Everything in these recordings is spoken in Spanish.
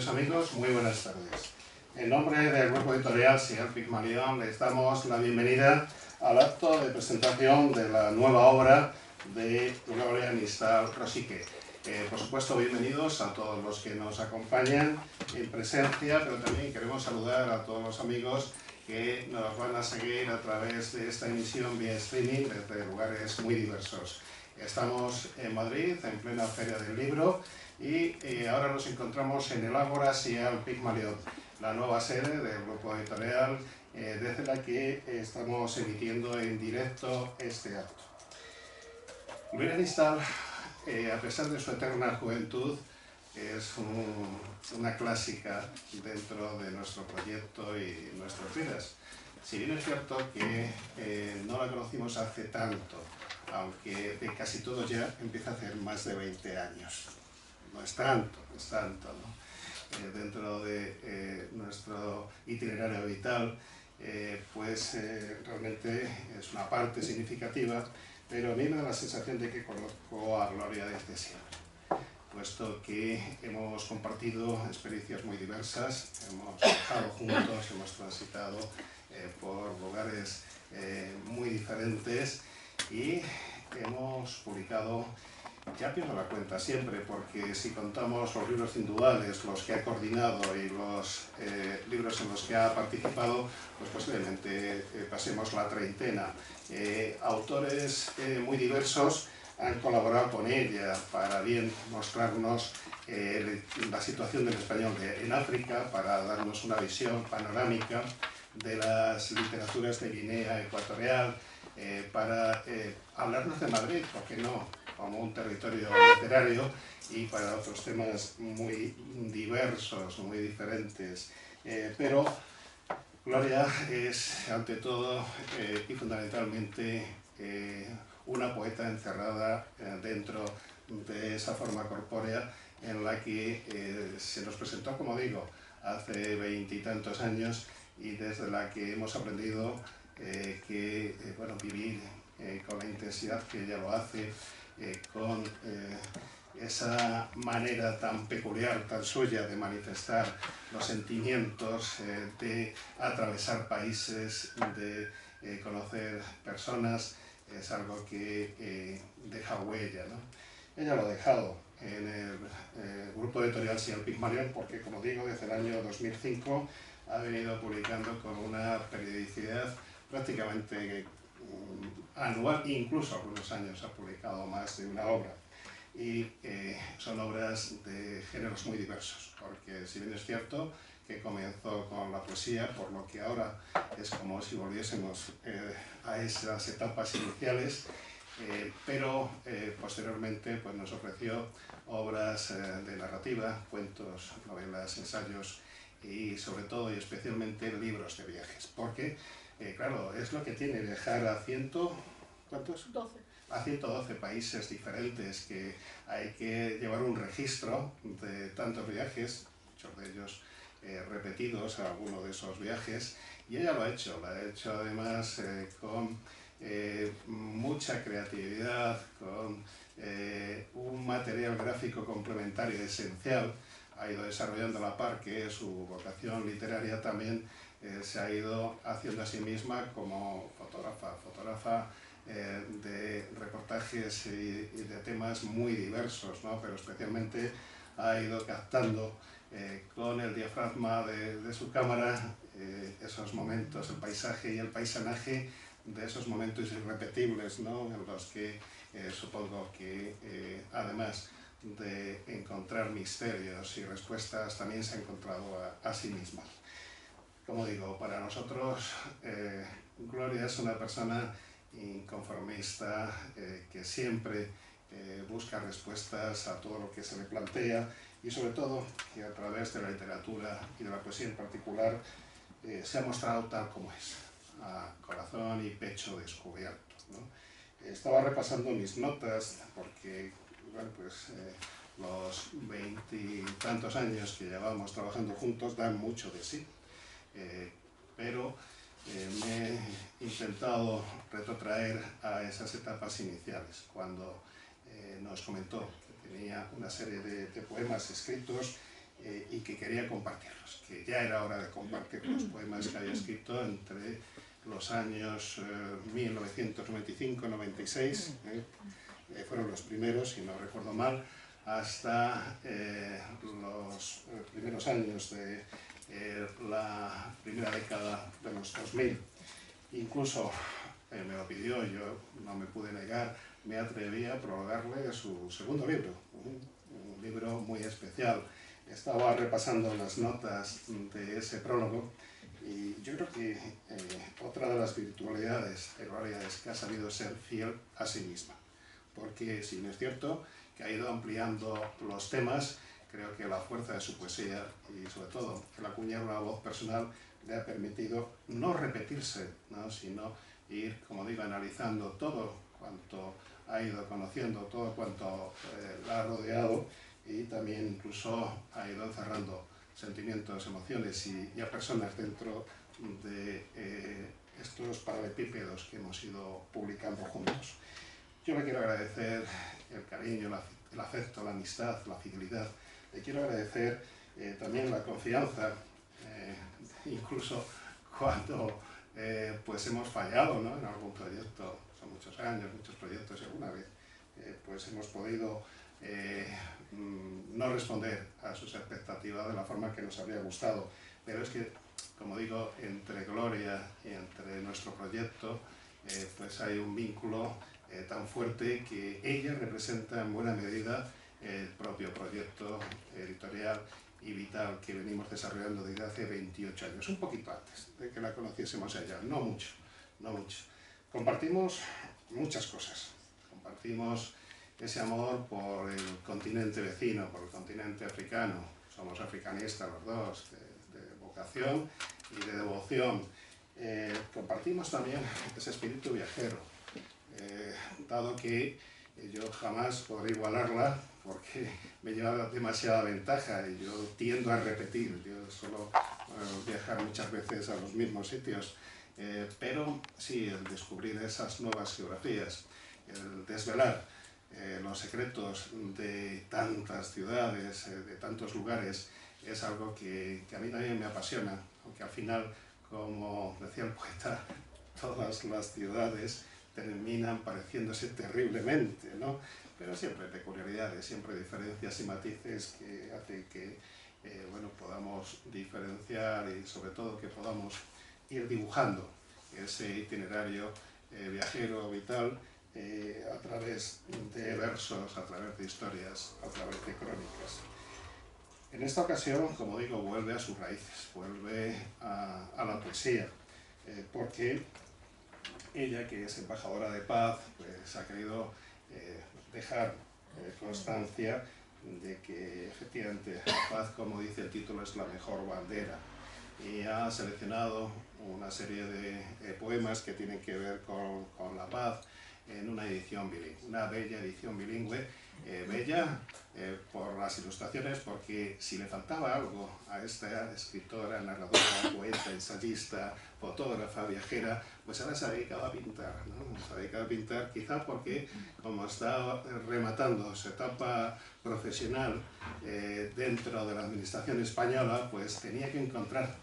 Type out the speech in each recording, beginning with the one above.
queridos amigos, muy buenas tardes. En nombre del grupo editorial Señor Pigmalión les damos la bienvenida al acto de presentación de la nueva obra de Gloria Nistal-Rosique. Por supuesto, bienvenidos a todos los que nos acompañan en presencia, pero también queremos saludar a todos los amigos que nos van a seguir a través de esta emisión vía streaming desde lugares muy diversos. Estamos en Madrid, en plena Feria del Libro, y ahora nos encontramos en el Ágora Sial Pigmalión, la nueva sede del grupo editorial desde la que estamos emitiendo en directo este acto. Gloria Nistal, a pesar de su eterna juventud, es una clásica dentro de nuestro proyecto y nuestras vidas. Si bien es cierto que no la conocimos hace tanto, aunque de casi todo ya empieza a hacer más de 20 años. No es tanto, ¿no? Dentro de nuestro itinerario vital, realmente es una parte significativa, pero a mí me da la sensación de que conozco a Gloria desde siempre, puesto que hemos compartido experiencias muy diversas, hemos viajado juntos, hemos transitado por lugares muy diferentes y hemos publicado, ya pierdo la cuenta siempre, porque si contamos los libros individuales, los que ha coordinado y los libros en los que ha participado, pues posiblemente pasemos la treintena. Autores muy diversos han colaborado con ella para bien mostrarnos la situación del español en África, para darnos una visión panorámica de las literaturas de Guinea Ecuatorial, para hablarnos de Madrid, ¿por qué no?, como un territorio literario, y para otros temas muy diversos, muy diferentes. Pero Gloria es, ante todo y fundamentalmente, una poeta encerrada dentro de esa forma corpórea en la que se nos presentó, como digo, hace 20 y tantos años, y desde la que hemos aprendido vivir con la intensidad que ella lo hace, con esa manera tan peculiar, tan suya de manifestar los sentimientos, de atravesar países, de conocer personas, es algo que deja huella, ¿no? Ella lo ha dejado en el grupo editorial Señor Pigmalión, porque, como digo, desde el año 2005 ha venido publicando con una periodicidad prácticamente anual, incluso algunos años ha publicado más de una obra, y son obras de géneros muy diversos, porque si bien es cierto que comenzó con la poesía, por lo que ahora es como si volviésemos a esas etapas iniciales, pero posteriormente pues, nos ofreció obras de narrativa, cuentos, novelas, ensayos y sobre todo y especialmente libros de viajes, porque claro, es lo que tiene viajar a ¿cuántos? 12. A 112 países diferentes, que hay que llevar un registro de tantos viajes, muchos de ellos repetidos, algunos de esos viajes, y ella lo ha hecho además con mucha creatividad, con un material gráfico complementario esencial. Ha ido desarrollando a la par que su vocación literaria también se ha ido haciendo a sí misma como fotógrafa de reportajes y de temas muy diversos, ¿no? Pero especialmente ha ido captando con el diafragma de su cámara esos momentos, el paisaje y el paisanaje de esos momentos irrepetibles, ¿no? En los que supongo que además de encontrar misterios y respuestas, también se ha encontrado a sí misma. Como digo, para nosotros Gloria es una persona inconformista, que siempre busca respuestas a todo lo que se le plantea, y sobre todo que a través de la literatura y de la poesía en particular se ha mostrado tal como es, a corazón y pecho descubiertos, ¿no? Estaba repasando mis notas porque bueno, pues, los 20 y tantos años que llevamos trabajando juntos dan mucho de sí, pero me he intentado retrotraer a esas etapas iniciales, cuando nos comentó que tenía una serie de poemas escritos y que quería compartirlos, que ya era hora de compartir los poemas que había escrito entre los años 1995-96, fueron los primeros, si no recuerdo mal, hasta los primeros años de la primera década de los 2000. Incluso me lo pidió, yo no me pude negar, me atreví a prologarle su segundo libro, un libro muy especial. Estaba repasando las notas de ese prólogo y yo creo que otra de las virtualidades de Gloria es que ha sabido ser fiel a sí misma, porque si no es cierto que ha ido ampliando los temas, creo que la fuerza de su poesía y sobre todo el acuñar una voz personal le ha permitido no repetirse, ¿no?, sino ir, como digo, analizando todo cuanto ha ido conociendo, todo cuanto la ha rodeado, y también incluso ha ido encerrando sentimientos, emociones y a personas dentro de estos paralelepípedos que hemos ido publicando juntos. Yo le quiero agradecer el cariño, el afecto, la amistad, la fidelidad. Le quiero agradecer también la confianza, incluso cuando pues hemos fallado, ¿no?, en algún proyecto. Son muchos años, muchos proyectos, y alguna vez pues hemos podido no responder a sus expectativas de la forma que nos habría gustado. Pero es que, como digo, entre Gloria y entre nuestro proyecto pues hay un vínculo tan fuerte que ella representa en buena medida el propio proyecto editorial y vital que venimos desarrollando desde hace 28 años, un poquito antes de que la conociésemos a ella, no mucho, no mucho. Compartimos muchas cosas, compartimos ese amor por el continente vecino, por el continente africano. Somos africanistas los dos, de vocación y de devoción. Compartimos también ese espíritu viajero, dado que yo jamás podré igualarla porque me lleva demasiada ventaja y yo tiendo a repetir. Yo suelo viajar muchas veces a los mismos sitios, pero sí, el descubrir esas nuevas geografías, el desvelar los secretos de tantas ciudades, de tantos lugares, es algo que a mí también me apasiona, aunque al final, como decía el poeta, todas las ciudades terminan pareciéndose terriblemente, ¿no? Pero siempre hay peculiaridades, siempre hay diferencias y matices que hacen que bueno, podamos diferenciar y sobre todo que podamos ir dibujando ese itinerario viajero, vital, a través de versos, a través de historias, a través de crónicas. En esta ocasión, como digo, vuelve a sus raíces, vuelve a la poesía, porque ella, que es embajadora de paz, pues ha querido dejar constancia de que efectivamente la paz, como dice el título, es la mejor bandera, y ha seleccionado una serie de poemas que tienen que ver con la paz en una edición bilingüe, una bella edición bilingüe, bella por las ilustraciones, porque si le faltaba algo a esta escritora, narradora, poeta, ensayista, fotógrafa, viajera, pues ahora se ha dedicado a pintar, ¿no? Se ha dedicado a pintar quizá porque, como está rematando su etapa profesional dentro de la administración española, pues tenía que encontrar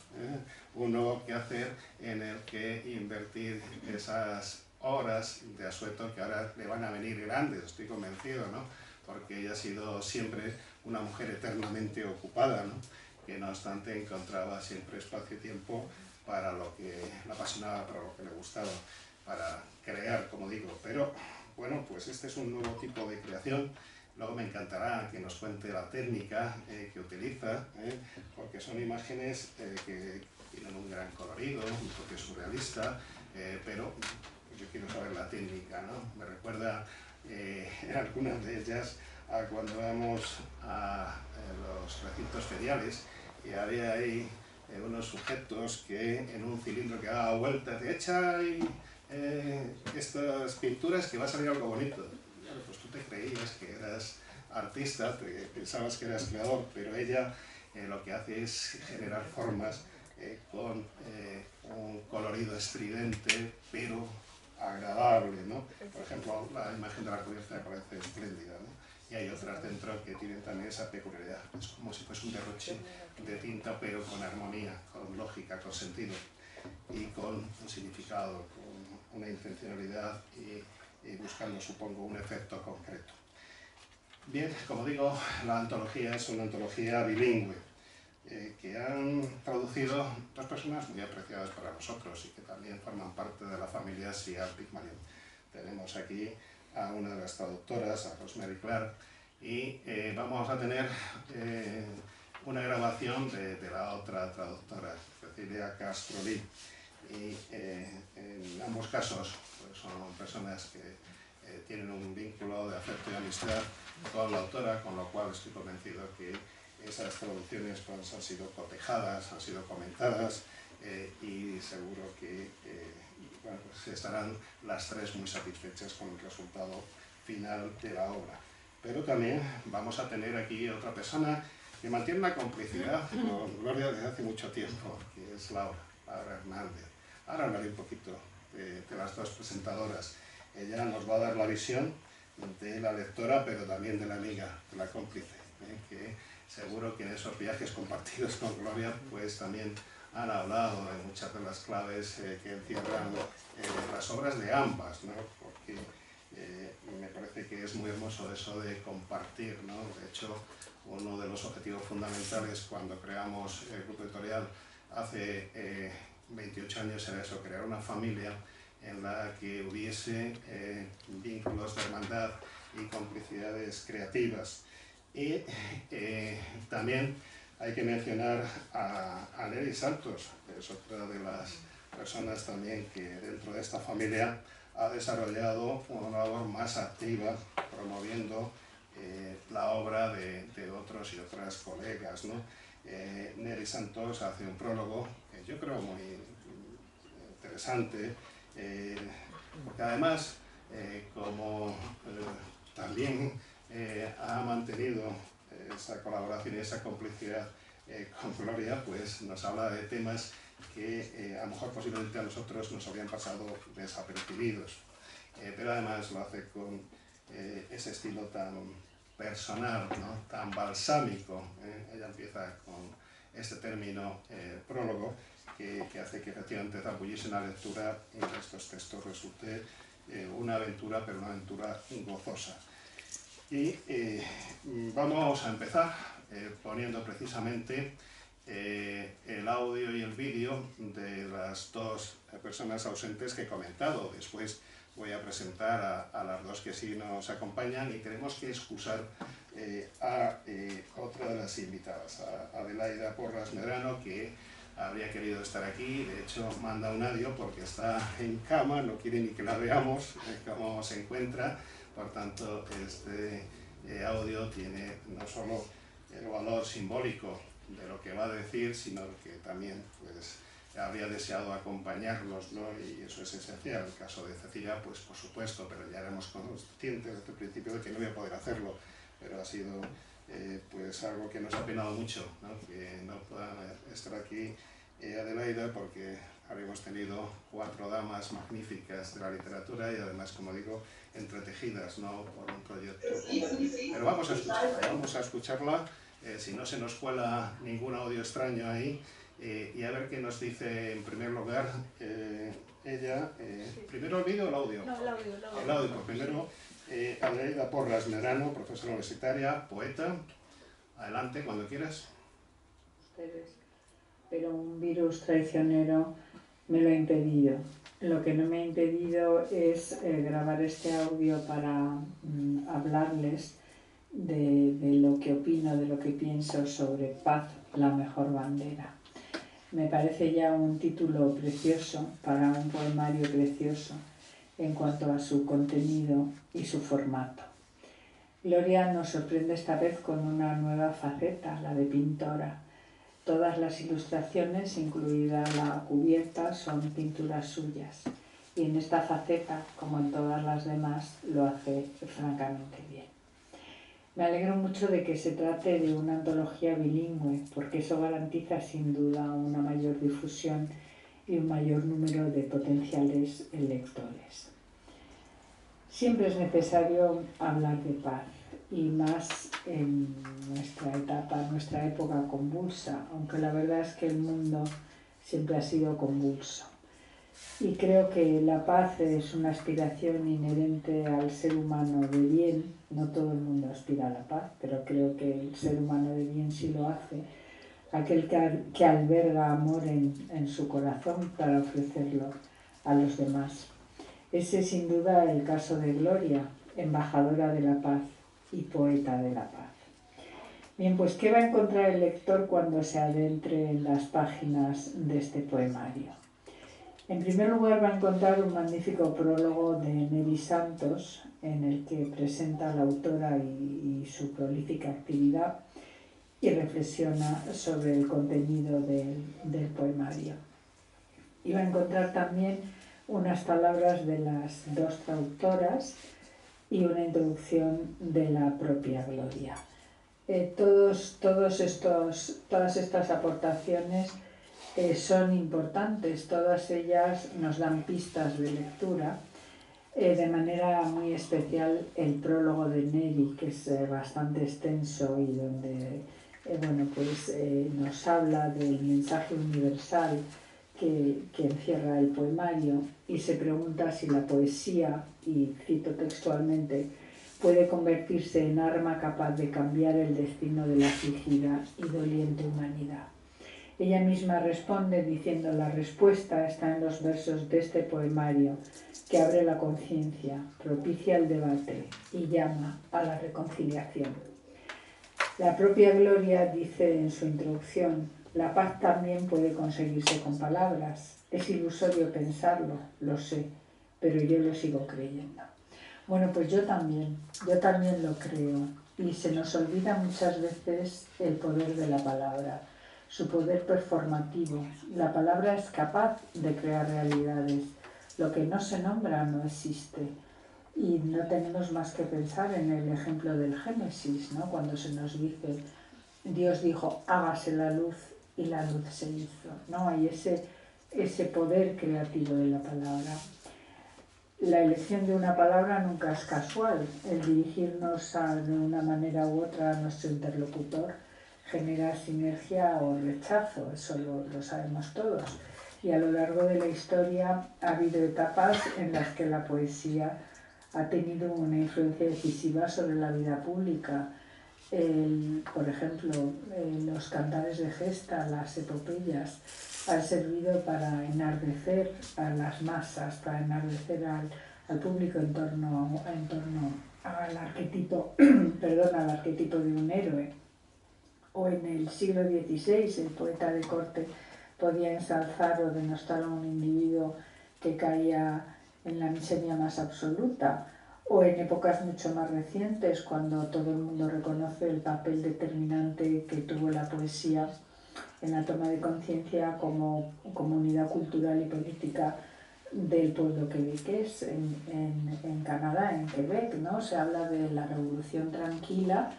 un nuevo quehacer en el que invertir esas horas de asueto que ahora le van a venir grandes, estoy convencido, ¿no?, porque ella ha sido siempre una mujer eternamente ocupada, ¿no?, que no obstante encontraba siempre espacio y tiempo para lo que la apasionaba, para lo que le gustaba, para crear, como digo. Pero bueno, pues este es un nuevo tipo de creación. Luego me encantará que nos cuente la técnica que utiliza, porque son imágenes que tienen un gran colorido, un toque surrealista, pero yo quiero saber la técnica, ¿no? Me recuerda en algunas de ellas a cuando vamos a los recintos feriales y había ahí unos sujetos que en un cilindro que daba vueltas, de echa ahí estas pinturas que va a salir algo bonito. Claro, pues tú te creías que eras artista, pensabas que eras creador, pero ella lo que hace es generar formas con un colorido estridente, pero agradable, ¿no? Por ejemplo, la imagen de la cubierta me parece espléndida, ¿no? y hay otras dentro que tienen también esa peculiaridad. Es como si fuese un derroche de tinta, pero con armonía, con lógica, con sentido y con un significado, con una intencionalidad y buscando, supongo, un efecto concreto. Bien, como digo, la antología es una antología bilingüe que han traducido dos personas muy apreciadas para nosotros y que también forman parte de la familia Sir Pygmalion. Tenemos aquí a una de las traductoras, a Rosemary Clark, y vamos a tener una grabación de la otra traductora, Cecilia Castro-Lee. Y en ambos casos pues son personas que tienen un vínculo de afecto y amistad con la autora, con lo cual estoy convencido que esas traducciones pues, han sido cotejadas, han sido comentadas y seguro que bueno, pues estarán las tres muy satisfechas con el resultado final de la obra. Pero también vamos a tener aquí otra persona que mantiene una complicidad con Gloria desde hace mucho tiempo, que es Laura Hernández. Ahora hablaré un poquito de las dos presentadoras. Ella nos va a dar la visión de la lectora, pero también de la amiga, de la cómplice, que seguro que en esos viajes compartidos con Gloria pues también han hablado de muchas de las claves que encierran las obras de ambas, ¿no? Porque me parece que es muy hermoso eso de compartir, ¿no? De hecho, uno de los objetivos fundamentales cuando creamos el grupo editorial hace 28 años era eso, crear una familia en la que hubiese vínculos de hermandad y complicidades creativas. Y también hay que mencionar a Nelly Santos, que es otra de las personas también que dentro de esta familia ha desarrollado una labor más activa promoviendo la obra de otros y otras colegas, ¿no? Nelly Santos hace un prólogo que yo creo muy interesante, porque además como también ha mantenido esa colaboración y esa complicidad con Gloria, pues nos habla de temas que a lo mejor posiblemente a nosotros nos habrían pasado desapercibidos, pero además lo hace con ese estilo tan personal, ¿no? Tan balsámico. Ella empieza con este término prólogo que hace que efectivamente zambullirse en la lectura de estos textos resulte una aventura, pero una aventura gozosa. Y vamos a empezar poniendo precisamente el audio y el vídeo de las dos personas ausentes que he comentado. Después voy a presentar a las dos que sí nos acompañan y tenemos que excusar a otra de las invitadas, a Adelaida Porras Medrano, que habría querido estar aquí. De hecho manda un audio porque está en cama, no quiere ni que la veamos cómo se encuentra. Por tanto, este audio tiene no solo el valor simbólico de lo que va a decir, sino que también pues, habría deseado acompañarnos, ¿no? Y eso es esencial. En el caso de Cecilia, pues por supuesto, pero ya éramos conscientes desde el principio de que no iba a poder hacerlo, pero ha sido pues algo que nos ha penado mucho, ¿no? Que no puedan estar aquí Adelaida, porque habíamos tenido 4 damas magníficas de la literatura y además, como digo, entretejidas, ¿no? Por un proyecto. Pero vamos a escucharla, si no se nos cuela ningún audio extraño ahí, y a ver qué nos dice en primer lugar ella. ¿Primero el vídeo o el audio? No, el audio. El audio, pues primero Adelaida Porras Medrano, profesora universitaria, poeta. Adelante, cuando quieras. Ustedes. Pero un virus traicionero me lo ha impedido. Lo que no me ha impedido es grabar este audio para hablarles de lo que opino, de lo que pienso sobre Paz, la mejor bandera. Me parece ya un título precioso para un poemario precioso en cuanto a su contenido y su formato. Gloria nos sorprende esta vez con una nueva faceta, la de pintora. Todas las ilustraciones, incluida la cubierta, son pinturas suyas. Y en esta faceta, como en todas las demás, lo hace francamente bien. Me alegro mucho de que se trate de una antología bilingüe, porque eso garantiza sin duda una mayor difusión y un mayor número de potenciales lectores. Siempre es necesario hablar de paz, y más en nuestra época convulsa, aunque la verdad es que el mundo siempre ha sido convulso. Y creo que la paz es una aspiración inherente al ser humano de bien. No todo el mundo aspira a la paz, pero creo que el ser humano de bien sí lo hace. Aquel que alberga amor en su corazón para ofrecerlo a los demás. Ese es sin duda el caso de Gloria, embajadora de la paz y poeta de la paz. Bien, pues ¿qué va a encontrar el lector cuando se adentre en las páginas de este poemario? En primer lugar va a encontrar un magnífico prólogo de Neri Santos en el que presenta a la autora y su prolífica actividad y reflexiona sobre el contenido del poemario. Y va a encontrar también unas palabras de las dos traductoras y una introducción de la propia Gloria. Todas estas aportaciones son importantes, todas ellas nos dan pistas de lectura, de manera muy especial el prólogo de Neri, que es bastante extenso y donde nos habla del mensaje universal que encierra el poemario y se pregunta si la poesía, y cito textualmente, puede convertirse en arma capaz de cambiar el destino de la afligida y doliente humanidad. Ella misma responde diciendo: la respuesta está en los versos de este poemario que abre la conciencia, propicia el debate y llama a la reconciliación. La propia Gloria dice en su introducción: la paz también puede conseguirse con palabras. Es ilusorio pensarlo, lo sé, pero yo lo sigo creyendo. Bueno, pues yo también lo creo, y se nos olvida muchas veces el poder de la palabra, su poder performativo. La palabra es capaz de crear realidades. Lo que no se nombra no existe. Y no tenemos más que pensar en el ejemplo del Génesis, ¿no? Cuando se nos dice, Dios dijo, hágase la luz, y la luz se hizo, ¿no? Hay ese poder creativo de la palabra. La elección de una palabra nunca es casual. El dirigirnos de una manera u otra a nuestro interlocutor genera sinergia o rechazo, eso lo sabemos todos. Y a lo largo de la historia ha habido etapas en las que la poesía ha tenido una influencia decisiva sobre la vida pública. Por ejemplo, los cantares de gesta, las epopeyas, han servido para enardecer a las masas, para enardecer al público en torno al arquetipo, al arquetipo de un héroe. O en el siglo XVI el poeta de corte podía ensalzar o denostar a un individuo que caía en la miseria más absoluta, o en épocas mucho más recientes, cuando todo el mundo reconoce el papel determinante que tuvo la poesía en la toma de conciencia como comunidad cultural y política del pueblo quebequés en Canadá, en Quebec, ¿no? Se habla de la Revolución Tranquila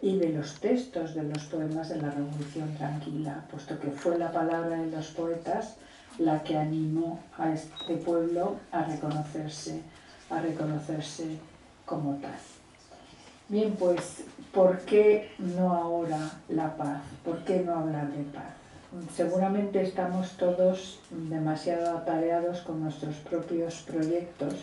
y de los textos de los poemas de la Revolución Tranquila, puesto que fue la palabra de los poetas la que animó a este pueblo a reconocerse como tal. Bien, pues, ¿por qué no ahora la paz? ¿Por qué no hablar de paz? Seguramente estamos todos demasiado atareados con nuestros propios proyectos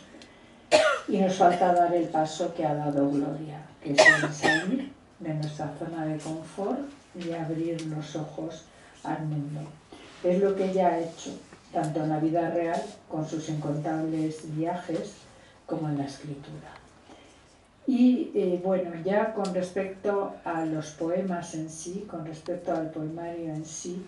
y nos falta dar el paso que ha dado Gloria, que es el salir de nuestra zona de confort y abrir los ojos al mundo. Es lo que ella ha hecho, tanto en la vida real, con sus incontables viajes, como en la escritura. Y bueno, ya con respecto a los poemas en sí, con respecto al poemario en sí,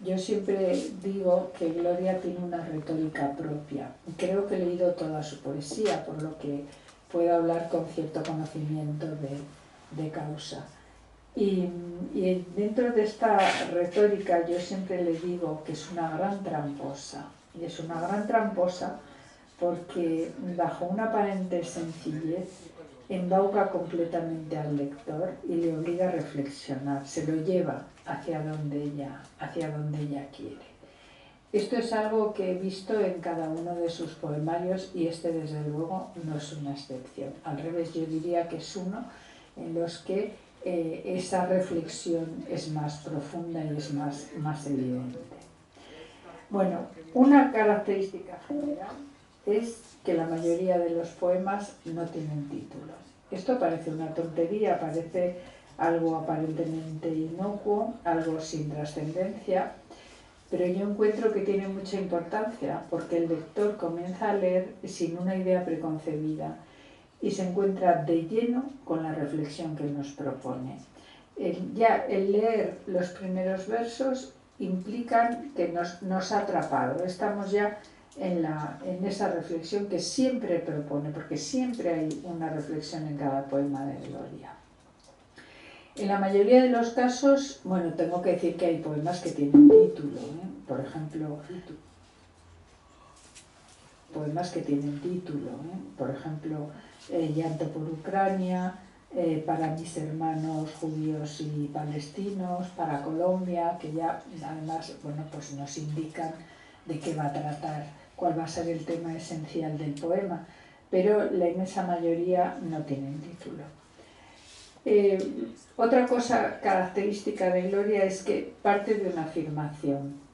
yo siempre digo que Gloria tiene una retórica propia. Creo que he leído toda su poesía, por lo que puedo hablar con cierto conocimiento de causa. Y dentro de esta retórica yo siempre le digo que es una gran tramposa. Y es una gran tramposa porque bajo una aparente sencillez embauca completamente al lector y le obliga a reflexionar, se lo lleva hacia donde ella quiere. Esto es algo que he visto en cada uno de sus poemarios y este desde luego no es una excepción. Al revés, yo diría que es uno en los que esa reflexión es más profunda y es más evidente. Bueno, una característica general es que la mayoría de los poemas no tienen título. Esto parece una tontería, parece algo aparentemente inocuo, algo sin trascendencia, pero yo encuentro que tiene mucha importancia porque el lector comienza a leer sin una idea preconcebida y se encuentra de lleno con la reflexión que nos propone. El leer los primeros versos implican que nos ha atrapado, estamos ya en esa reflexión que siempre propone, porque siempre hay una reflexión en cada poema de Gloria. En la mayoría de los casos, bueno, tengo que decir que hay poemas que tienen título, por ejemplo, poemas que tienen título, por ejemplo, Llanto por Ucrania, para mis hermanos judíos y palestinos, para Colombia, que ya además, bueno, pues nos indican de qué va a tratar, cuál va a ser el tema esencial del poema, pero la inmensa mayoría no tienen título. Otra cosa característica de Gloria es que parte de una afirmación.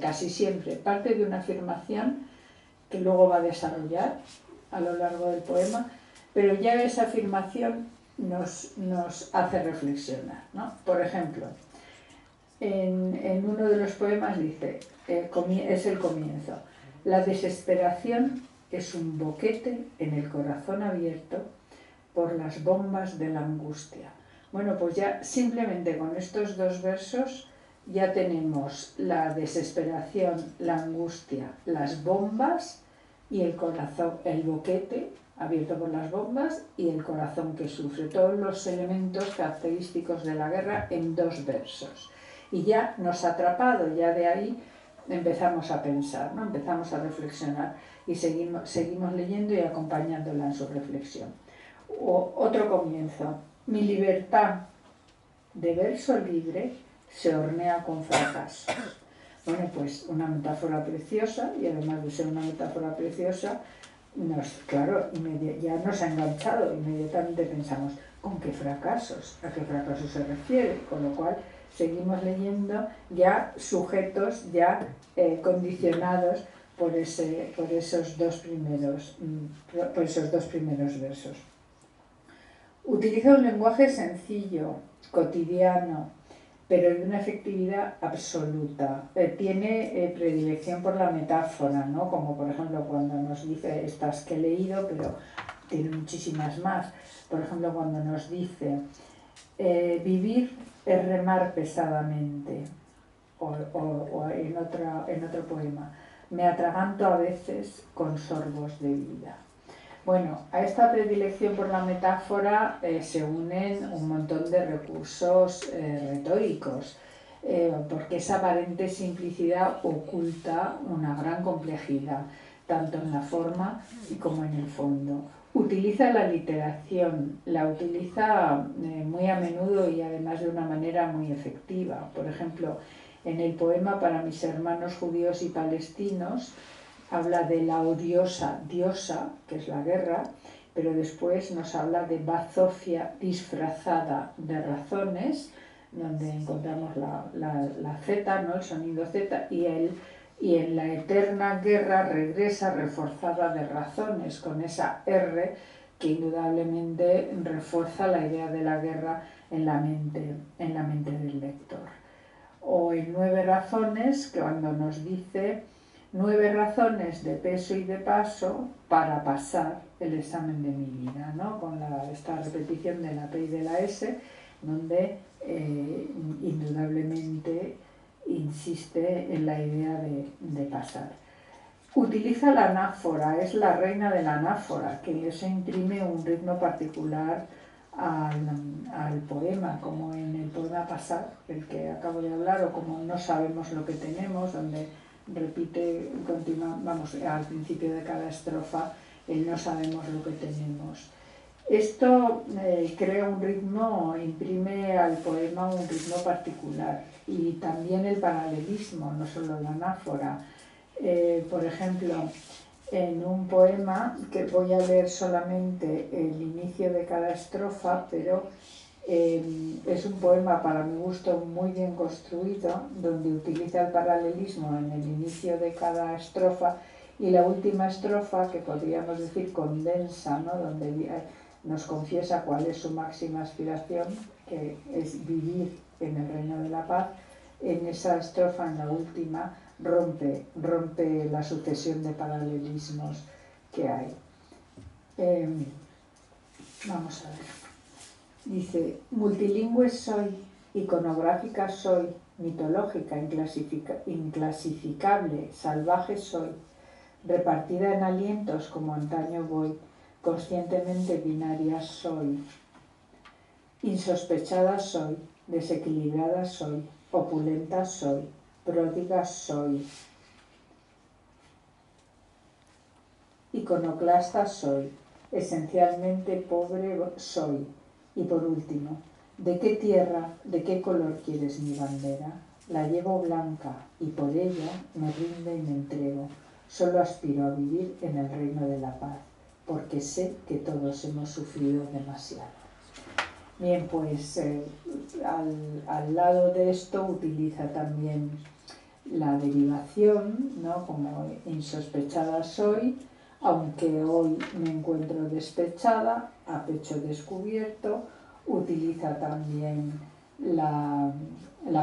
Casi siempre parte de una afirmación que luego va a desarrollar a lo largo del poema, pero ya esa afirmación nos hace reflexionar, ¿no? Por ejemplo, en uno de los poemas dice, es el comienzo: la desesperación es un boquete en el corazón abierto por las bombas de la angustia. Bueno, pues ya simplemente con estos dos versos ya tenemos la desesperación, la angustia, las bombas y el corazón, el boquete abierto por las bombas y el corazón que sufre, todos los elementos característicos de la guerra en dos versos. Y ya nos ha atrapado, ya de ahí empezamos a pensar, ¿no? Empezamos a reflexionar y seguimos leyendo y acompañándola en su reflexión. Otro comienzo: mi libertad de verso libre se hornea con fracasos. Bueno, pues una metáfora preciosa, y además de ser una metáfora preciosa, ya nos ha enganchado. Inmediatamente pensamos, ¿con qué fracasos? ¿A qué fracasos se refiere? Con lo cual seguimos leyendo ya sujetos, ya condicionados por esos dos primeros versos. Utiliza un lenguaje sencillo, cotidiano, pero de una efectividad absoluta. Tiene predilección por la metáfora, ¿no? Como por ejemplo cuando nos dice estas que he leído, pero tiene muchísimas más. Por ejemplo, cuando nos dice, vivir es remar pesadamente, o en otro poema, me atraganto a veces con sorbos de vida. Bueno, a esta predilección por la metáfora se unen un montón de recursos retóricos, porque esa aparente simplicidad oculta una gran complejidad, tanto en la forma como en el fondo. Utiliza la literación, la utiliza muy a menudo y además de una manera muy efectiva. Por ejemplo, en el poema Para mis hermanos judíos y palestinos, habla de la odiosa diosa, que es la guerra, pero después nos habla de bazofia disfrazada de razones, donde encontramos la Z, ¿no? El sonido Z, y en la eterna guerra regresa reforzada de razones, con esa R que indudablemente refuerza la idea de la guerra en la mente del lector. O en 9 razones, que cuando nos dice 9 razones de peso y de paso para pasar el examen de mi vida, ¿no? Con esta repetición de la P y de la S, donde indudablemente insiste en la idea de pasar. Utiliza la anáfora, es la reina de la anáfora, que eso imprime un ritmo particular al poema, como en el poema Pasar, el que acabo de hablar, o como No sabemos lo que tenemos, donde repite, al principio de cada estrofa, el no sabemos lo que tenemos. Esto crea un ritmo, imprime al poema un ritmo particular, y también el paralelismo, no solo la anáfora. Por ejemplo, en un poema que voy a leer solamente el inicio de cada estrofa, pero es un poema para mi gusto muy bien construido, donde utiliza el paralelismo en el inicio de cada estrofa y la última estrofa, que podríamos decir condensa, ¿no? Donde nos confiesa cuál es su máxima aspiración, que es vivir en el reino de la paz. En esa estrofa, en la última, rompe la sucesión de paralelismos que hay. Vamos a ver. Dice: multilingüe soy, iconográfica soy, mitológica, inclasificable, salvaje soy, repartida en alientos como antaño voy, conscientemente binaria soy, insospechada soy, desequilibrada soy, opulenta soy, pródiga soy, iconoclasta soy, esencialmente pobre soy. Y por último, ¿de qué tierra, de qué color quieres mi bandera? La llevo blanca y por ella me rindo y me entrego. Solo aspiro a vivir en el reino de la paz, porque sé que todos hemos sufrido demasiado. Bien, pues al lado de esto utiliza también la derivación, ¿no? Como insospechada soy, aunque hoy me encuentro despechada, a pecho descubierto. Utiliza también la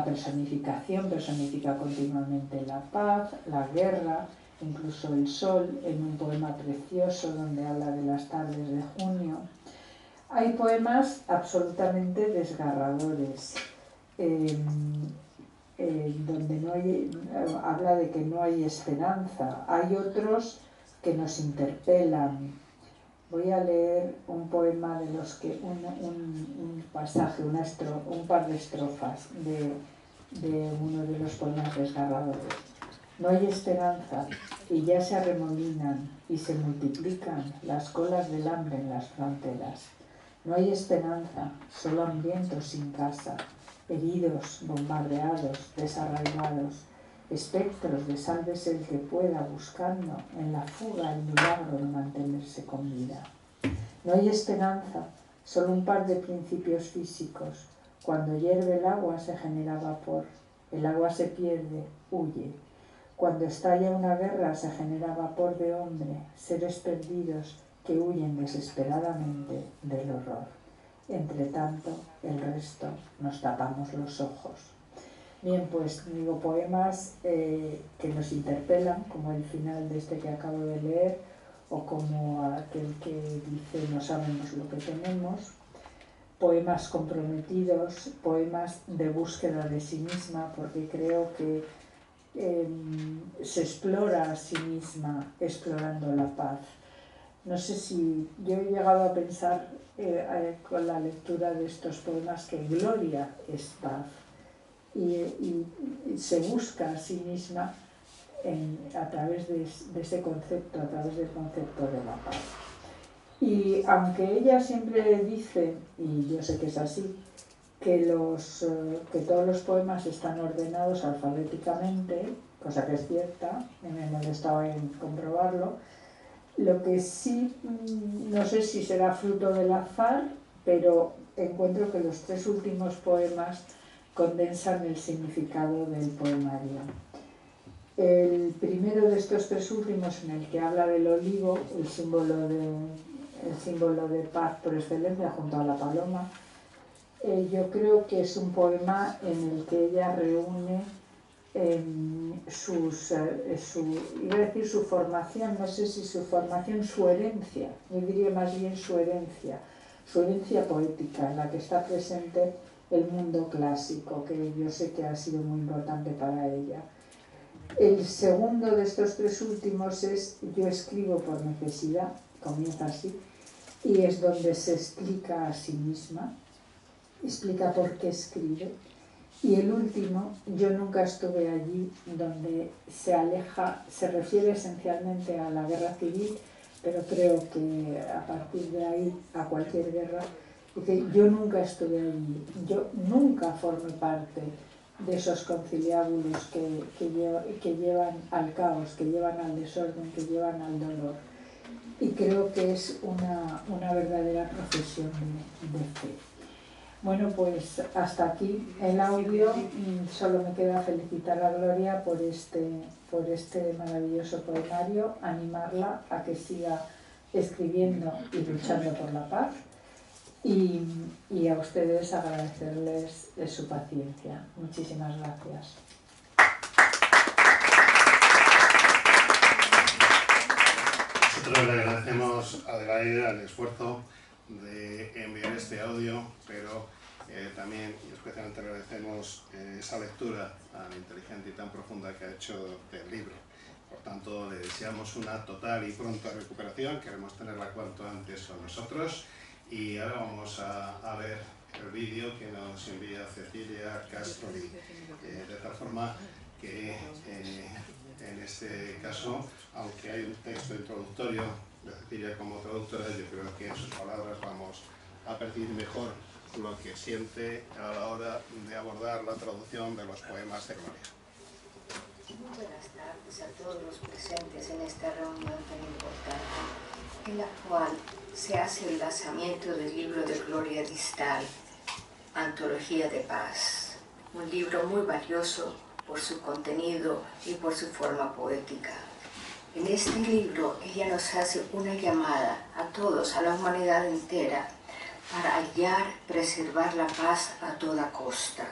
personificación, personifica continuamente la paz, la guerra, incluso el sol, en un poema precioso donde habla de las tardes de junio. Hay poemas absolutamente desgarradores, donde habla de que no hay esperanza. Hay otros que nos interpelan. Voy a leer un poema de los que un pasaje, un par de estrofas de uno de los poemas desgarradores. No hay esperanza y ya se arremolinan y se multiplican las colas del hambre en las fronteras. No hay esperanza, solo hambrientos sin casa, heridos, bombardeados, desarraigados, espectros de sálvese el que pueda, buscando en la fuga el milagro de mantenerse con vida. No hay esperanza, solo un par de principios físicos. Cuando hierve el agua se genera vapor, el agua se pierde, huye. Cuando estalla una guerra se genera vapor de hombre, seres perdidos que huyen desesperadamente del horror. Entre tanto, el resto nos tapamos los ojos. Bien, pues digo, poemas que nos interpelan, como el final de este que acabo de leer, o como aquel que dice no sabemos lo que tenemos. Poemas comprometidos, poemas de búsqueda de sí misma, porque creo que se explora a sí misma explorando la paz. No sé si yo he llegado a pensar con la lectura de estos poemas que gloria es paz y se busca a sí misma a través de ese concepto, a través del concepto de la paz. Y aunque ella siempre dice, y yo sé que es así, que todos los poemas están ordenados alfabéticamente, cosa que es cierta, me he molestado en comprobarlo. Lo que sí, no sé si será fruto del azar, pero encuentro que los tres últimos poemas condensan el significado del poemario. El primero de estos tres últimos, en el que habla del olivo, el símbolo de paz por excelencia, junto a la paloma, yo creo que es un poema en el que ella reúne iba a decir su formación, no sé si su formación, su herencia, yo diría más bien su herencia poética, en la que está presente el mundo clásico, que yo sé que ha sido muy importante para ella. El segundo de estos tres últimos es Yo escribo por necesidad, comienza así, y es donde se explica a sí misma, explica por qué escribe. Y el último, Yo nunca estuve allí, donde se refiere esencialmente a la guerra civil, pero creo que a partir de ahí a cualquier guerra, dice, yo nunca estuve allí, yo nunca formé parte de esos conciliábulos que llevan al caos, que llevan al desorden, que llevan al dolor. Y creo que es una verdadera profesión de fe. Bueno, pues hasta aquí el audio. Solo me queda felicitar a Gloria por este maravilloso poemario, animarla a que siga escribiendo y luchando por la paz, y a ustedes agradecerles su paciencia. Muchísimas gracias. Nosotros le agradecemos a Adelaida el esfuerzo de enviar este audio, pero también y especialmente agradecemos esa lectura tan inteligente y tan profunda que ha hecho del libro. Por tanto, le deseamos una total y pronta recuperación. Queremos tenerla cuanto antes con nosotros. Y ahora vamos a ver el vídeo que nos envía Cecilia Castroli, de tal forma que en este caso, aunque hay un texto introductorio de Cecilia como traductora, yo creo que en sus palabras vamos a percibir mejor lo que siente a la hora de abordar la traducción de los poemas de Gloria. Muy buenas tardes a todos los presentes en esta reunión tan importante, en la cual se hace el lanzamiento del libro de Gloria Distal, Antología de Paz, un libro muy valioso por su contenido y por su forma poética. En este libro ella nos hace una llamada a todos, a la humanidad entera, para hallar, preservar la paz a toda costa.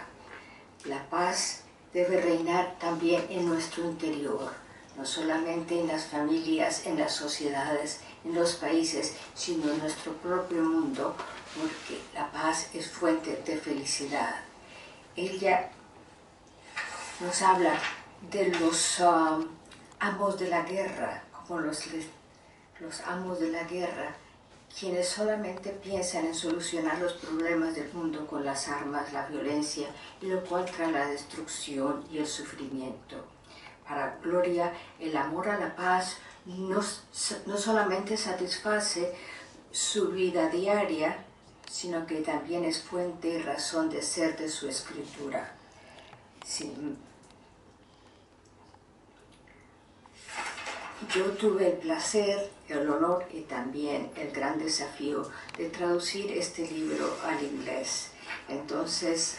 La paz debe reinar también en nuestro interior, no solamente en las familias, en las sociedades, en los países, sino en nuestro propio mundo, porque la paz es fuente de felicidad. Ella nos habla de los amos de la guerra, como los amos de la guerra, quienes solamente piensan en solucionar los problemas del mundo con las armas, la violencia, y lo cual trae la destrucción y el sufrimiento. Para Gloria, el amor a la paz no solamente satisface su vida diaria, sino que también es fuente y razón de ser de su escritura. Sí. Yo tuve el placer, el honor y también el gran desafío de traducir este libro al inglés. Entonces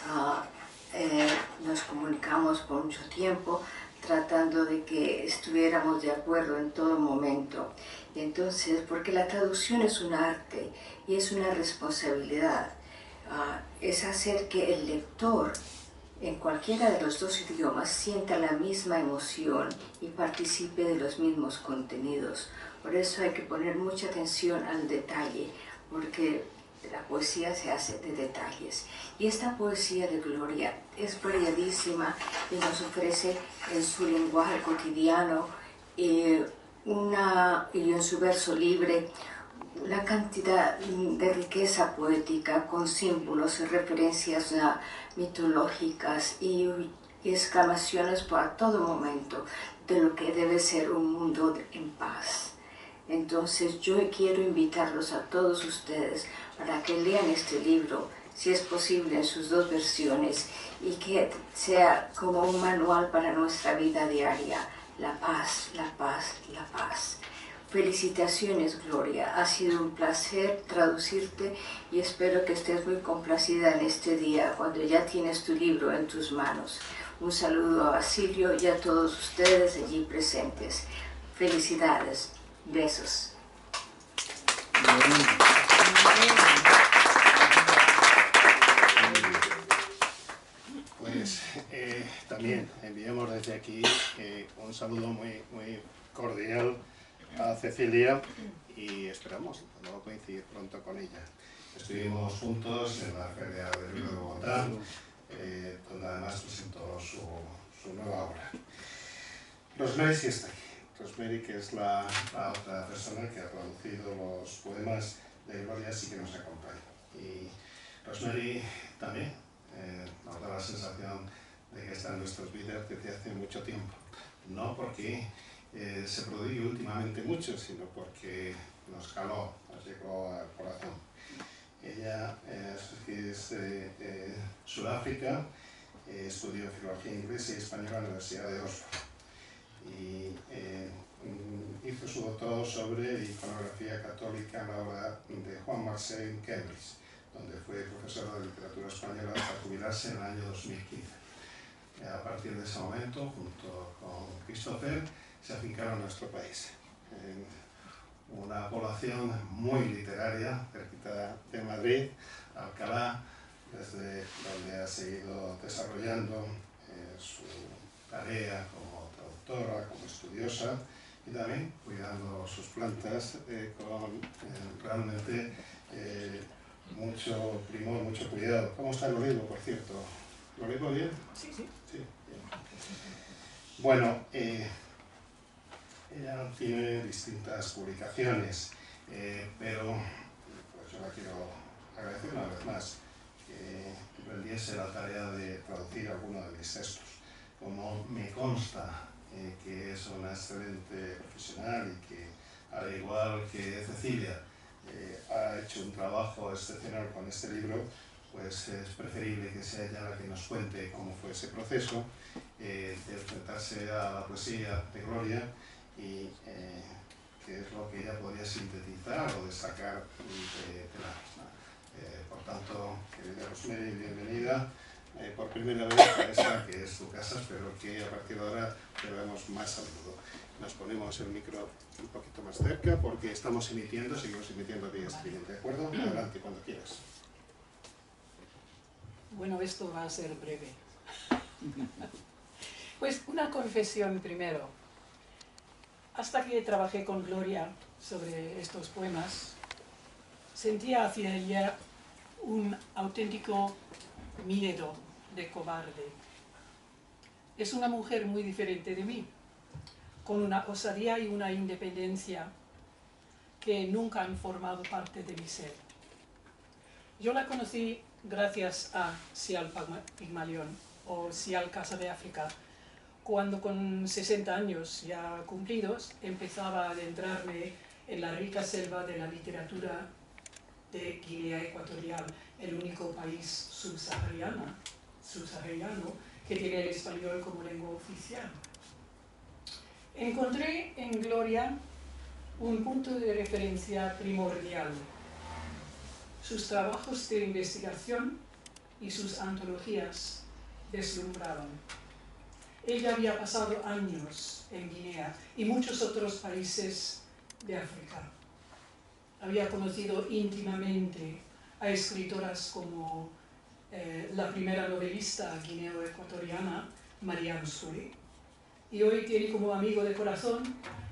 nos comunicamos por mucho tiempo tratando de que estuviéramos de acuerdo en todo momento. Y entonces, porque la traducción es un arte y es una responsabilidad, es hacer que el lector en cualquiera de los dos idiomas sienta la misma emoción y participe de los mismos contenidos. Por eso hay que poner mucha atención al detalle, porque la poesía se hace de detalles. Y esta poesía de Gloria es variadísima y nos ofrece en su lenguaje cotidiano y en su verso libre una cantidad de riqueza poética con símbolos y referencias mitológicas y exclamaciones para todo momento de lo que debe ser un mundo en paz. Entonces yo quiero invitarlos a todos ustedes para que lean este libro, si es posible en sus dos versiones, y que sea como un manual para nuestra vida diaria. La paz, la paz, la paz. Felicitaciones, Gloria. Ha sido un placer traducirte y espero que estés muy complacida en este día cuando ya tienes tu libro en tus manos. Un saludo a Basilio y a todos ustedes allí presentes. Felicidades. Besos. Pues también enviamos desde aquí un saludo muy, muy cordial a Cecilia y esperamos luego coincidir pronto con ella. Estuvimos juntos en la Feria del Libro de Bogotá, donde además presentó su nueva obra. Rosemary sí está aquí. Rosemary, que es la otra persona que ha traducido los poemas de Gloria, sí que nos acompaña. Y Rosemary también nos da la sensación de que está en nuestros vídeos desde hace mucho tiempo. No porque se prodigue últimamente mucho, sino porque nos caló, nos llegó al corazón. Ella es de Sudáfrica, estudió Filología Inglesa y Española en la Universidad de Oxford y hizo su doctorado sobre iconografía católica en la obra de Juan Marcel en Cambridge, donde fue profesor de literatura española hasta jubilarse en el año 2015. A partir de ese momento, junto con Christopher, se afincaron en nuestro país. Una población muy literaria, cerquita de Madrid, Alcalá, desde donde ha seguido desarrollando su tarea como traductora, como estudiosa y también cuidando sus plantas con realmente mucho primor, mucho cuidado. ¿Cómo está el olivo, por cierto? ¿Lo olivo bien? Sí, sí. Sí, bien. Bueno, ella tiene distintas publicaciones, pero pues yo la quiero agradecer una vez más que emprendiese la tarea de traducir algunos de mis textos. Como me consta que es una excelente profesional y que, al igual que Cecilia, ha hecho un trabajo excepcional con este libro, pues es preferible que sea ella la que nos cuente cómo fue ese proceso de enfrentarse a la poesía de Gloria y qué es lo que ella podría sintetizar o destacar de la misma. Por tanto, querida Rosemary, bienvenida por primera vez a esta que es tu casa. Espero que a partir de ahora te veamos más a menudo. Nos ponemos el micro un poquito más cerca porque estamos emitiendo, seguimos emitiendo vía streaming, ¿de acuerdo? Adelante, cuando quieras. Bueno, esto va a ser breve. Pues una confesión primero. Hasta que trabajé con Gloria sobre estos poemas, sentía hacia ella un auténtico miedo de cobarde. Es una mujer muy diferente de mí, con una osadía y una independencia que nunca han formado parte de mi ser. Yo la conocí gracias a Sial Pigmalión o Sial Casa de África, cuando con 60 años ya cumplidos empezaba a adentrarme en la rica selva de la literatura de Guinea Ecuatorial, el único país subsahariano que tiene el español como lengua oficial. Encontré en Gloria un punto de referencia primordial. Sus trabajos de investigación y sus antologías deslumbraban. Ella había pasado años en Guinea y muchos otros países de África. Había conocido íntimamente a escritoras como la primera novelista guineo-ecuatoriana, Marianne Soule, y hoy tiene como amigo de corazón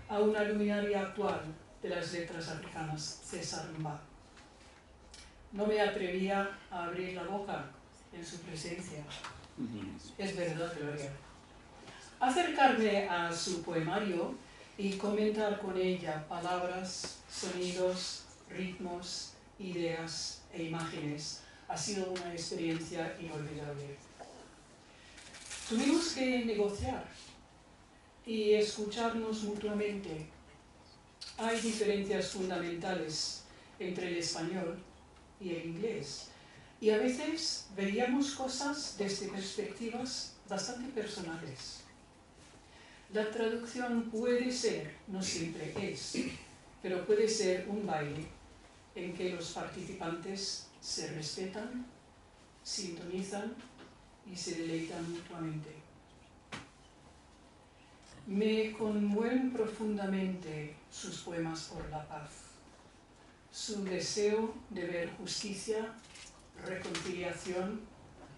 a una luminaria actual de las letras africanas, César Mba. No me atrevía a abrir la boca en su presencia. Es verdad, Gloria. Acercarme a su poemario y comentar con ella palabras, sonidos, ritmos, ideas e imágenes ha sido una experiencia inolvidable. Tuvimos que negociar y escucharnos mutuamente. Hay diferencias fundamentales entre el español y el inglés, y a veces veíamos cosas desde perspectivas bastante personales. La traducción puede ser, no siempre es, pero puede ser un baile en que los participantes se respetan, sintonizan y se deleitan mutuamente. Me conmueven profundamente sus poemas por la paz, su deseo de ver justicia, reconciliación,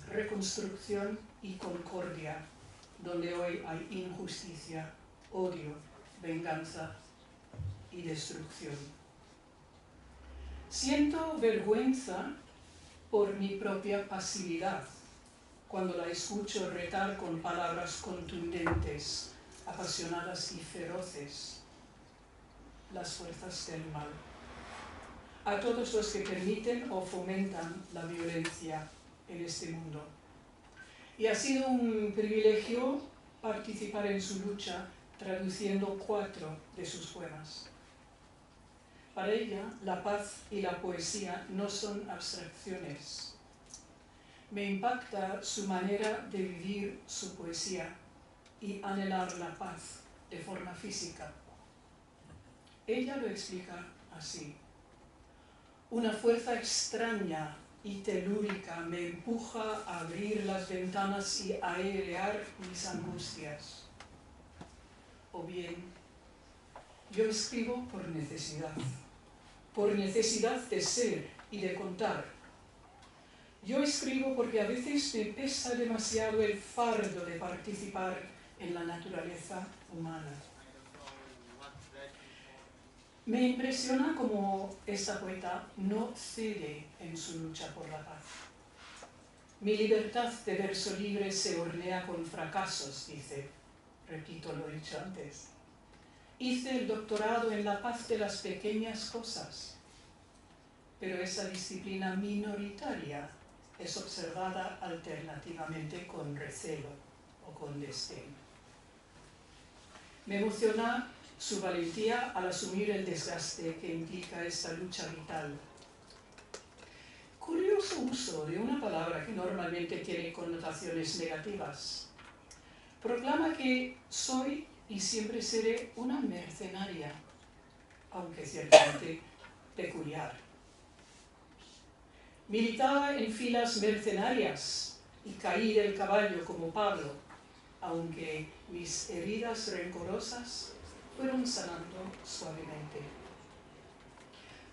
reconstrucción y concordia, donde hoy hay injusticia, odio, venganza y destrucción. Siento vergüenza por mi propia pasividad cuando la escucho retar con palabras contundentes, apasionadas y feroces las fuerzas del mal, a todos los que permiten o fomentan la violencia en este mundo. Y ha sido un privilegio participar en su lucha traduciendo 4 de sus poemas. Para ella, la paz y la poesía no son abstracciones. Me impacta su manera de vivir su poesía y anhelar la paz de forma física. Ella lo explica así. Una fuerza extraña y telúrica me empuja a abrir las ventanas y a airear mis angustias. O bien, yo escribo por necesidad de ser y de contar. Yo escribo porque a veces me pesa demasiado el fardo de participar en la naturaleza humana. Me impresiona cómo esta poeta no cede en su lucha por la paz. Mi libertad de verso libre se hornea con fracasos, dice. Repito lo dicho antes. Hice el doctorado en la paz de las pequeñas cosas, pero esa disciplina minoritaria es observada alternativamente con recelo o con desdén. Me emociona su valentía al asumir el desgaste que implica esta lucha vital. Curioso uso de una palabra que normalmente tiene connotaciones negativas. Proclama que soy y siempre seré una mercenaria, aunque ciertamente peculiar. Militaba en filas mercenarias y caí del caballo como Pablo, aunque mis heridas rencorosas fueron sanando suavemente.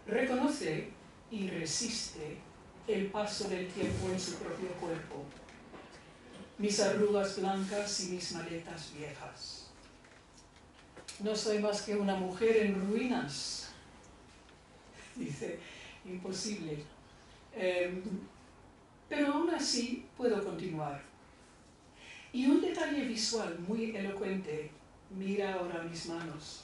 Reconoce y resiste el paso del tiempo en su propio cuerpo, mis arrugas blancas y mis maletas viejas. No soy más que una mujer en ruinas, dice, imposible. Pero aún así puedo continuar. Y un detalle visual muy elocuente: mira ahora mis manos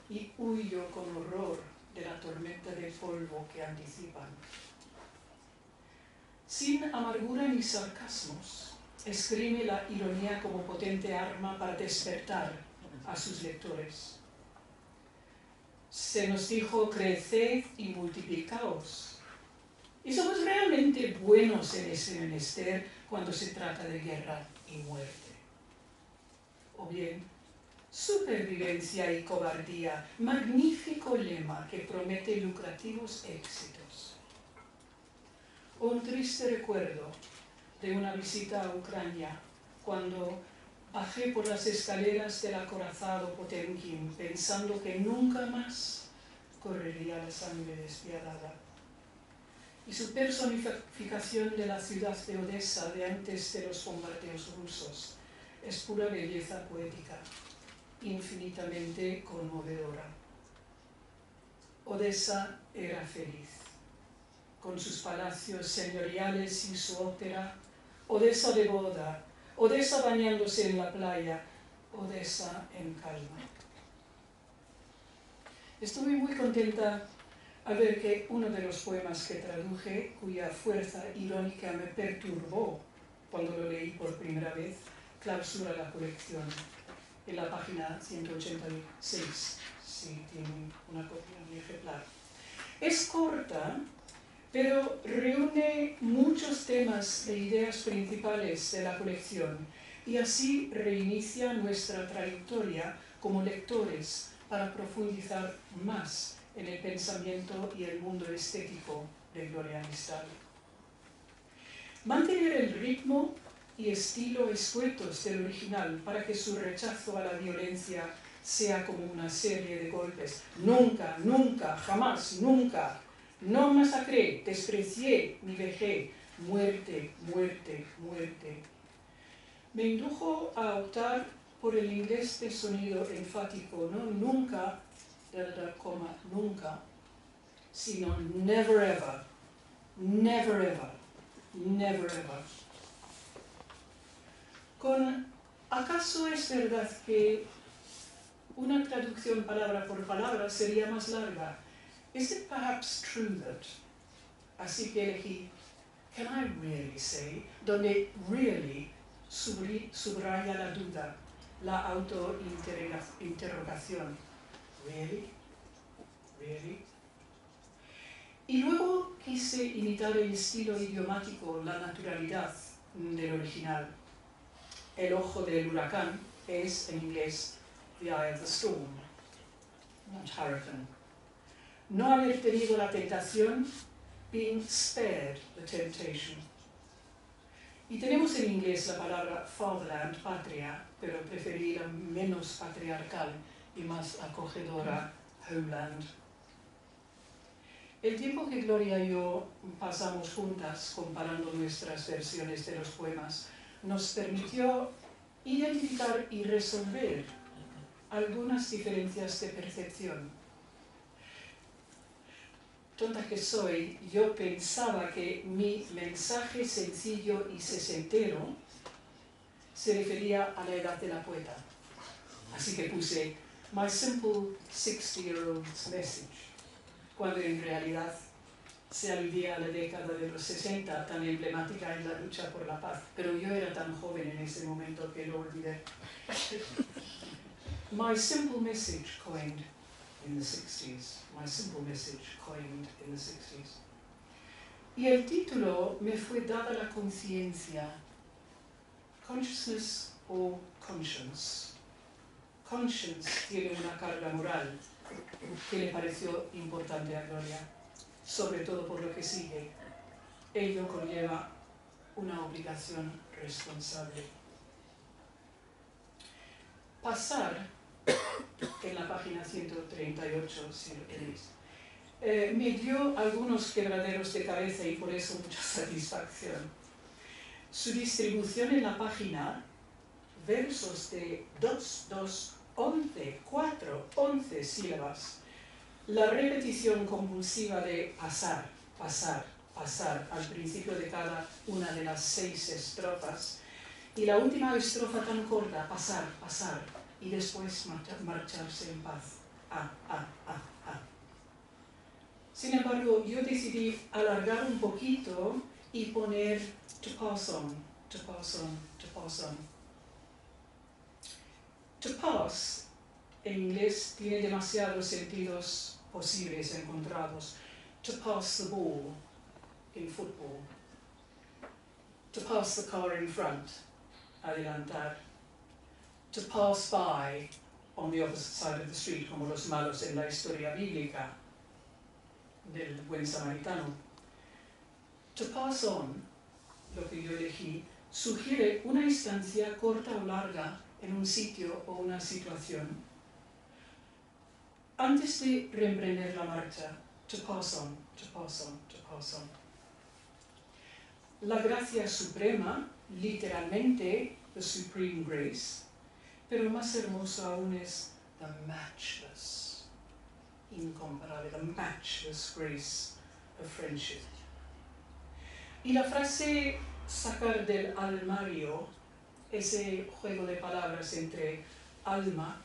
y huyo con horror de la tormenta de polvo que anticipan. Sin amargura ni sarcasmos, esgrime la ironía como potente arma para despertar a sus lectores. Se nos dijo: creced y multiplicaos. Y somos realmente buenos en ese menester cuando se trata de guerra y muerte. O bien, supervivencia y cobardía, magnífico lema que promete lucrativos éxitos. Un triste recuerdo de una visita a Ucrania, cuando bajé por las escaleras del acorazado Potemkin pensando que nunca más correría la sangre despiadada. Y su personificación de la ciudad de Odessa de antes de los bombardeos rusos es pura belleza poética, infinitamente conmovedora. Odessa era feliz, con sus palacios señoriales y su ópera, Odessa de boda, Odessa bañándose en la playa, Odessa en calma. Estuve muy contenta al ver que uno de los poemas que traduje, cuya fuerza irónica me perturbó cuando lo leí por primera vez, clausura la colección en la página 186, si tienen una copia, un ejemplar. Es corta, pero reúne muchos temas e ideas principales de la colección y así reinicia nuestra trayectoria como lectores para profundizar más en el pensamiento y el mundo estético de Gloria Mistral. Mantener el ritmo y estilo escuetos del original para que su rechazo a la violencia sea como una serie de golpes. Nunca, nunca, jamás, nunca. No masacré, desprecié ni dejé. Muerte, muerte, muerte. Me indujo a optar por el inglés de sonido enfático, no nunca, delta, coma, nunca, sino never ever, never ever, never ever. ¿Acaso es verdad que una traducción palabra por palabra sería más larga? Is it perhaps true that? Así que elegí can I really say, donde really subraya la duda, la autointerrogación. Really? Really? Y luego quise imitar el estilo idiomático, la naturalidad del original. El ojo del huracán es en inglés the eye of the storm, not hurricane. No haber tenido la tentación, being spared the temptation. Y tenemos en inglés la palabra fatherland, patria, pero preferí la menos patriarcal y más acogedora, homeland. El tiempo que Gloria y yo pasamos juntas comparando nuestras versiones de los poemas nos permitió identificar y resolver algunas diferencias de percepción. Tonta que soy, yo pensaba que mi mensaje sencillo y sesentero se refería a la edad de la poeta. Así que puse My simple 60-year-old's message, cuando en realidad se aludía a la década de los 60, tan emblemática en la lucha por la paz. Pero yo era tan joven en ese momento que lo olvidé. My simple message coined in the 60s. My simple message coined in the 60s. Y el título me fue dada la conciencia. Consciousness o conscience. Conscience tiene una carga moral que le pareció importante a Gloria, sobre todo por lo que sigue. Ello conlleva una obligación responsable. Pasar, en la página 138, si lo queréis, me dio algunos quebraderos de cabeza y por eso mucha satisfacción. Su distribución en la página, versos de 2, 2, 11, 4, 11 sílabas, la repetición compulsiva de pasar, pasar, pasar al principio de cada una de las 6 estrofas y la última estrofa tan corta, pasar, pasar, y después marcharse en paz. Sin embargo, yo decidí alargar un poquito y poner to pass on, to pass on, to pass on. To pass, en inglés, tiene demasiados sentidos posibles encontrados. To pass the ball in football. To pass the car in front, adelantar. To pass by on the opposite side of the street, como los malos en la historia bíblica del buen samaritano. To pass on, lo que yo elegí, sugiere una instancia corta o larga en un sitio o una situación. Antes de reemprender la marcha, to pass on, to pass on, to pass on. La gracia suprema, literalmente, the supreme grace, pero más hermoso aún es the matchless, incomparable, the matchless grace of friendship. Y la frase sacar del armario, ese juego de palabras entre alma,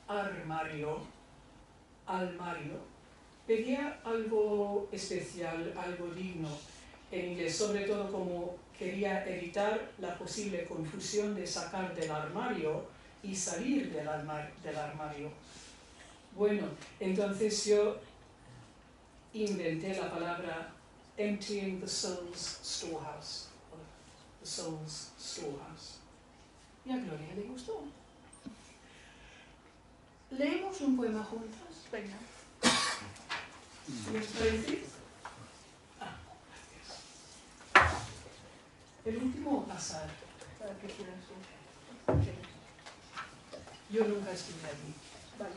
armario, almario, pedía algo especial, algo digno en inglés, sobre todo como quería evitar la posible confusión de sacar del armario y salir del armario. Bueno, entonces yo inventé la palabra emptying the soul's storehouse. The soul's storehouse. Y a Gloria le gustó. ¿Leemos un poema juntas? Venga. ¿Les parece? Gracias. El último pasar. ¿Para qué quieras tú? Yo nunca estuve allí. Vale.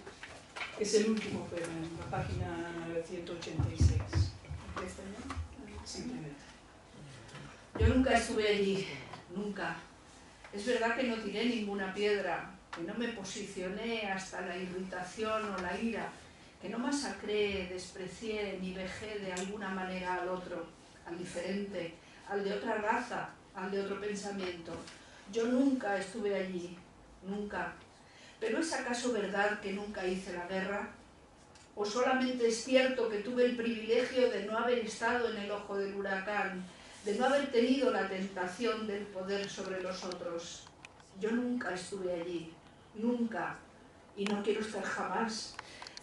Es el último poema, en la página 186. ¿Empieza ya? Simplemente. Yo nunca estuve allí, nunca. Es verdad que no tiré ninguna piedra, que no me posicioné hasta la irritación o la ira, que no masacré, desprecié ni vejé de alguna manera al otro, al diferente, al de otra raza, al de otro pensamiento. Yo nunca estuve allí, nunca. ¿Pero es acaso verdad que nunca hice la guerra? ¿O solamente es cierto que tuve el privilegio de no haber estado en el ojo del huracán, de no haber tenido la tentación del poder sobre los otros? Yo nunca estuve allí, nunca, y no quiero estar jamás.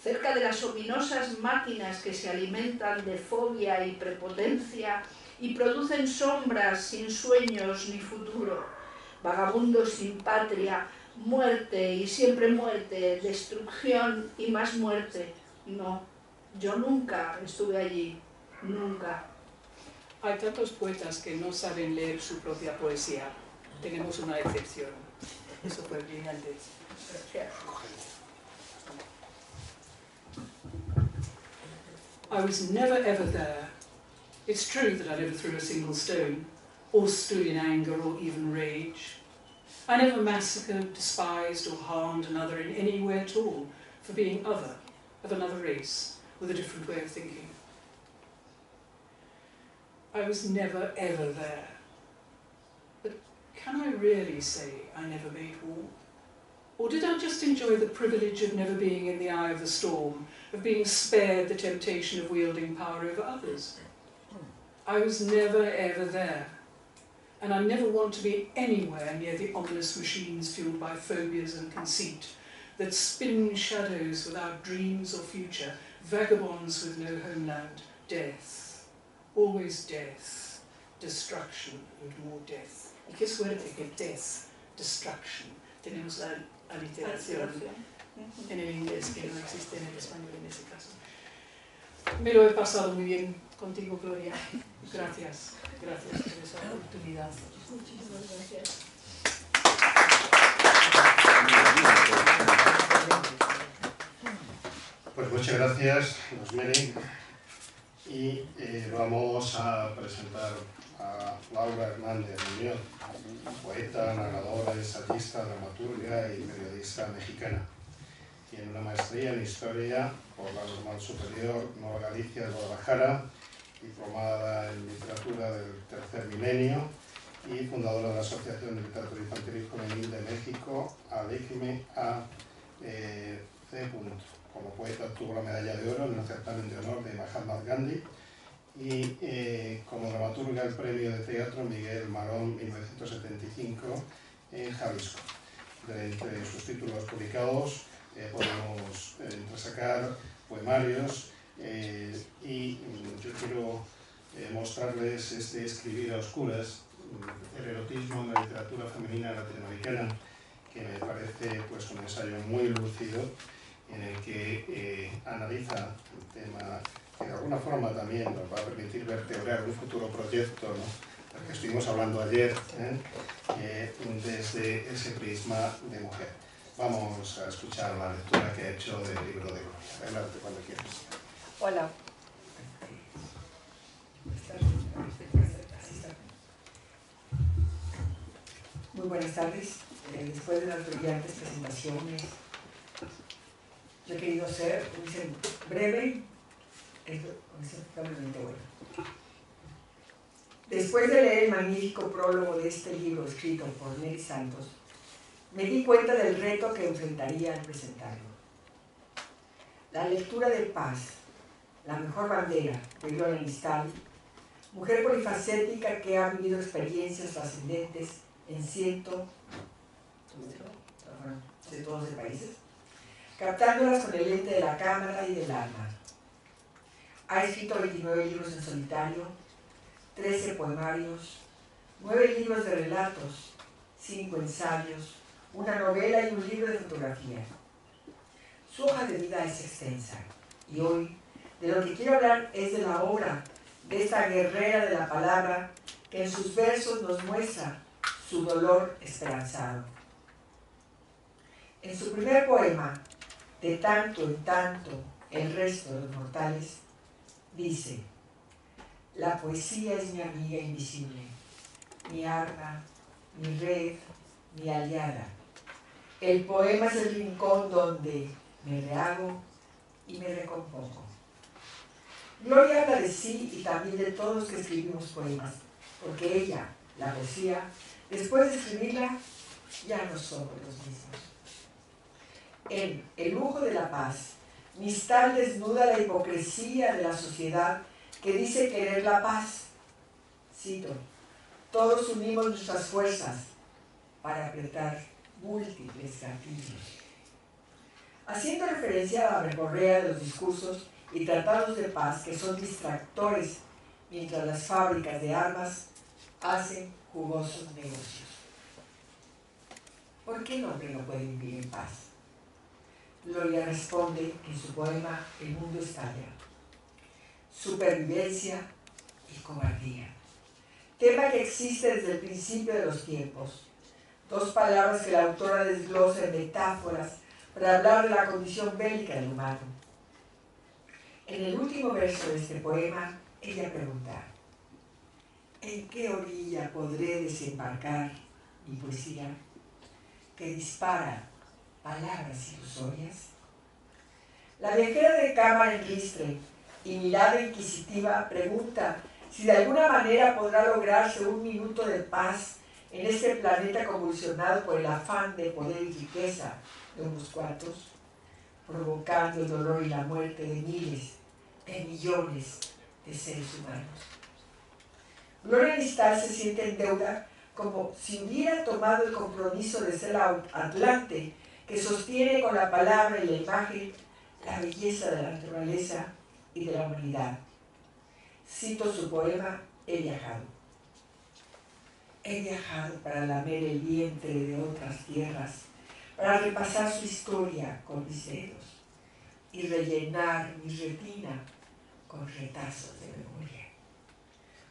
cerca de las ominosas máquinas que se alimentan de fobia y prepotencia y producen sombras sin sueños ni futuro, vagabundos sin patria, muerte y siempre muerte, destrucción y más muerte. No, yo nunca estuve allí, nunca. Hay tantos poetas que no saben leer su propia poesía. Tenemos una excepción. Eso fue brillante. Gracias. I was never ever there. It's true that I never threw a single stone, or stood in anger or even rage. I never massacred, despised or harmed another in any way at all for being other, of another race, with a different way of thinking. I was never ever there. But can I really say I never made war? Or did I just enjoy the privilege of never being in the eye of the storm, of being spared the temptation of wielding power over others? I was never ever there, and I never want to be anywhere near the ominous machines fueled by phobias and conceit, that spin shadows without dreams or future, vagabonds with no homeland, death, always death, destruction and more death. Y qué suerte que death, destruction, tenemos la aliteración en el inglés que no existe en el español en ese caso. Me lo he pasado muy bien contigo, Gloria. Gracias, gracias por esa oportunidad. Muchísimas gracias. Pues muchas gracias, Rosemary. Y vamos a presentar a Laura Hernández Muñoz, poeta, narradora, ensayista, dramaturga y periodista mexicana. Tiene una maestría en Historia por la Normal Superior Nueva Galicia de Guadalajara, diplomada en Literatura del Tercer Milenio y fundadora de la Asociación de Literatura Infantil y Juvenil de México, ALICME AC. Como poeta obtuvo la medalla de oro en el certamen de honor de Mahatma Gandhi y como dramaturga el premio de teatro Miguel Marón 1975 en Jalisco. De entre sus títulos publicados podemos entresacar poemarios y yo quiero mostrarles este Escribir a oscuras, el erotismo en la literatura femenina latinoamericana, que me parece pues un ensayo muy lúcido en el que analiza el tema que de alguna forma también nos va a permitir vertebrar un futuro proyecto, ¿no?, del que estuvimos hablando ayer, desde ese prisma de mujer. Vamos a escuchar la lectura que ha hecho del libro de Gloria. Adelante cuando quieras. Hola. Muy buenas tardes. Después de las brillantes presentaciones, yo he querido ser breve, excepcionalmente bueno. Después de leer el magnífico prólogo de este libro escrito por Nelly Santos, me di cuenta del reto que enfrentaría al presentarlo. La lectura de Paz, la mejor bandera, de Gloria Nistal, mujer polifacética que ha vivido experiencias trascendentes en de todos los países, captándolas con el lente de la cámara y del alma. Ha escrito 29 libros en solitario, 13 poemarios, 9 libros de relatos, 5 ensayos, una novela y un libro de fotografía. Su hoja de vida es extensa y hoy de lo que quiero hablar es de la obra de esta guerrera de la palabra que en sus versos nos muestra su dolor esperanzado. En su primer poema, De tanto en tanto el resto de los mortales, dice: la poesía es mi amiga invisible, mi arma, mi red, mi aliada. El poema es el rincón donde me rehago y me recompongo. Gloria habla de sí y también de todos los que escribimos poemas, porque ella, la poesía, después de escribirla, ya no somos los mismos. En El lujo de la paz, Nistal desnuda la hipocresía de la sociedad que dice querer la paz. Cito: todos unimos nuestras fuerzas para apretar múltiples gatillos. haciendo referencia a la verborrea de los discursos y tratados de paz que son distractores mientras las fábricas de armas hacen jugosos negocios. ¿Por qué el hombre no puede vivir en paz? Gloria responde en su poema El mundo estalla. Supervivencia y cobardía. Tema que existe desde el principio de los tiempos. Dos palabras que la autora desglosa en metáforas para hablar de la condición bélica del humano. En el último verso de este poema, ella pregunta: ¿en qué orilla podré desembarcar mi poesía que dispara palabras ilusorias? La viajera de cámara en ristre y mirada inquisitiva pregunta si de alguna manera podrá lograrse un minuto de paz en este planeta convulsionado por el afán de poder y riqueza de unos cuantos, provocando el dolor y la muerte de miles, de millones de seres humanos. Gloria Nistal se siente en deuda como si hubiera tomado el compromiso de ser la atlante que sostiene con la palabra y la imagen la belleza de la naturaleza y de la humanidad. Cito su poema He viajado. He viajado para lamer el vientre de otras tierras, para repasar su historia con mis dedos y rellenar mi retina con retazos de memoria.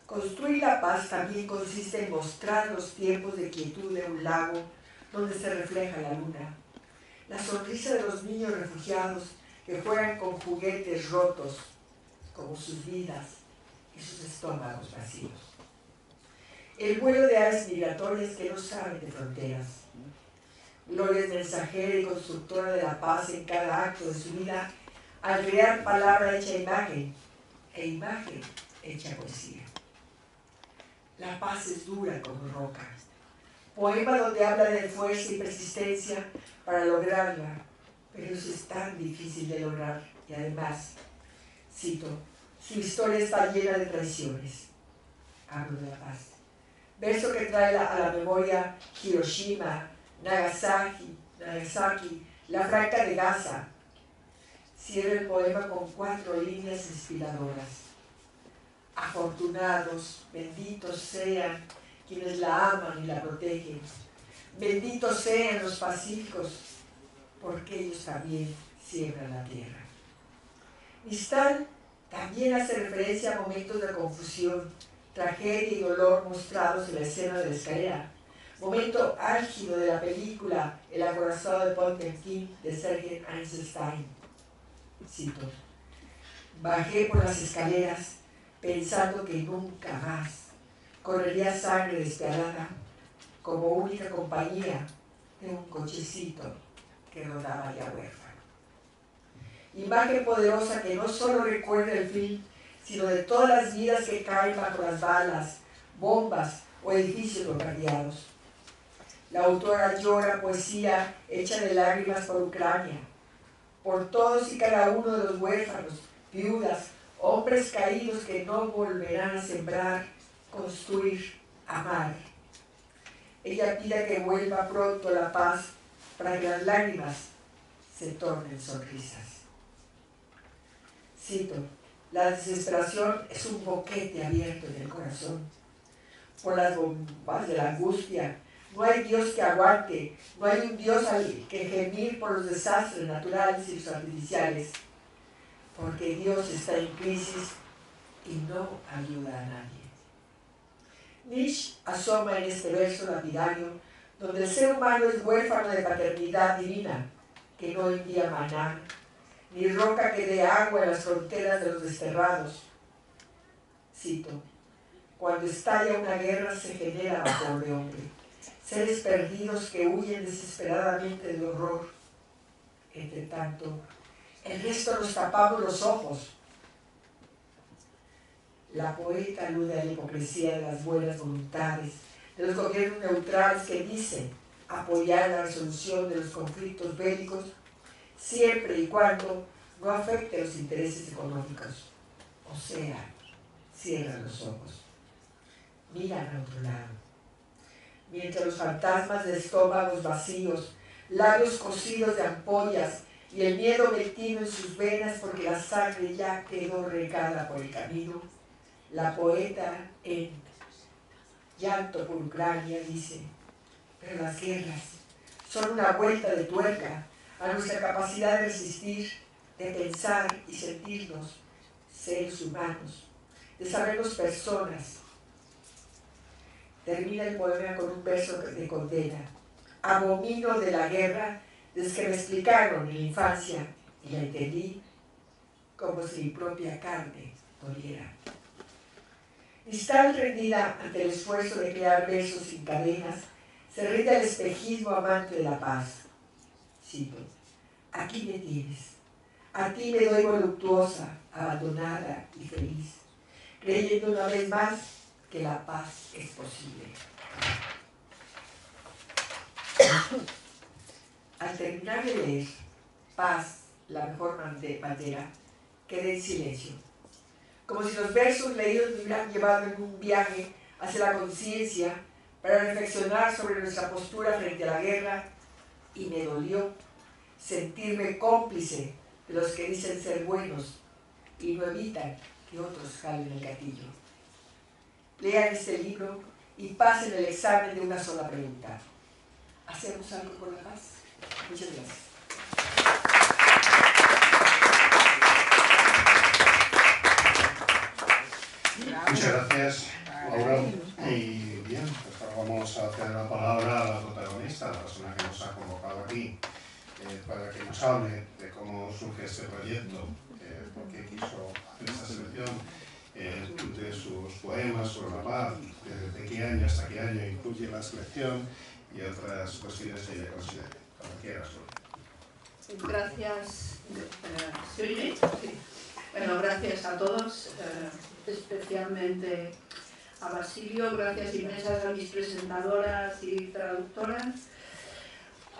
Construir la paz también consiste en mostrar los tiempos de quietud de un lago donde se refleja la luna, la sonrisa de los niños refugiados que juegan con juguetes rotos como sus vidas y sus estómagos vacíos. El vuelo de aves migratorias que no saben de fronteras. Gloria es mensajera y constructora de la paz en cada acto de su vida al crear palabra hecha imagen e imagen hecha poesía. La paz es dura como roca. Poema donde habla de fuerza y persistencia para lograrla, pero eso es tan difícil de lograr y además, cito, su historia está llena de traiciones. Hablo de la paz. Verso que trae a la memoria Hiroshima, Nagasaki, la franja de Gaza. Cierra el poema con 4 líneas inspiradoras. Afortunados, benditos sean quienes la aman y la protegen. Benditos sean los pacíficos, porque ellos también siembran la tierra. Nistal también hace referencia a momentos de confusión, tragedia y dolor mostrados en la escena de la escalera, momento álgido de la película El acorazado de Potemkin de Sergei Eisenstein. Cito: bajé por las escaleras pensando que nunca más correría sangre despiadada como única compañía de un cochecito que rodaba ya huérfano. Imagen poderosa que no solo recuerda el fin, sino de todas las vidas que caen bajo las balas, bombas o edificios bombardeados. La autora llora poesía hecha de lágrimas por Ucrania, por todos y cada uno de los huérfanos, viudas, hombres caídos que no volverán a sembrar, construir, amar. Ella pide que vuelva pronto la paz para que las lágrimas se tornen sonrisas. Cito: la desesperación es un boquete abierto en el corazón. Por las bombas de la angustia, no hay Dios que aguante, no hay un Dios al que gemir por los desastres naturales y los artificiales, porque Dios está en crisis y no ayuda a nadie. Nietzsche asoma en este verso lapidario, donde el ser humano es huérfano de paternidad divina, que no envía maná, ni roca que dé agua en las fronteras de los desterrados. Cito: cuando estalla una guerra se genera al pobre hombre, seres perdidos que huyen desesperadamente del horror. Entre tanto, el resto nos tapamos los ojos. La poeta alude a la hipocresía de las buenas voluntades, de los gobiernos neutrales que dicen apoyar la resolución de los conflictos bélicos siempre y cuando no afecte los intereses económicos. O sea, cierran los ojos, miran a otro lado. Mientras los fantasmas de estómagos vacíos, labios cosidos de ampollas y el miedo metido en sus venas porque la sangre ya quedó regada por el camino, la poeta en Llanto por Ucrania dice: pero las guerras son una vuelta de tuerca a nuestra capacidad de resistir, de pensar y sentirnos seres humanos, de sabernos personas. Termina el poema con un verso de condena: abomino de la guerra desde que me explicaron en la infancia y la entendí como si mi propia carne doliera. Mistral, rendida ante el esfuerzo de crear versos sin cadenas, se rinde al espejismo amante de la paz. Cito: aquí me tienes, a ti me doy voluptuosa, abandonada y feliz, creyendo una vez más que la paz es posible. Al terminar de leer Paz, la mejor bandera, quedé en silencio, como si los versos leídos me hubieran llevado en un viaje hacia la conciencia para reflexionar sobre nuestra postura frente a la guerra, y me dolió sentirme cómplice de los que dicen ser buenos y no evitan que otros jalen el gatillo. Lean este libro y pasen el examen de una sola pregunta: ¿hacemos algo por la paz? Muchas gracias. Muchas gracias, Laura. Y bien, pues ahora vamos a hacer la palabra a la protagonista, la persona que nos ha convocado aquí, para que nos hable de cómo surge este proyecto, por qué quiso hacer esta selección, de sus poemas sobre la paz, de qué año hasta qué año incluye la selección y otras cuestiones que ella considere. Como quieras, Laura. Gracias. ¿Se oye? Sí. Bueno, gracias a todos, especialmente a Basilio, gracias inmensas a mis presentadoras y traductoras,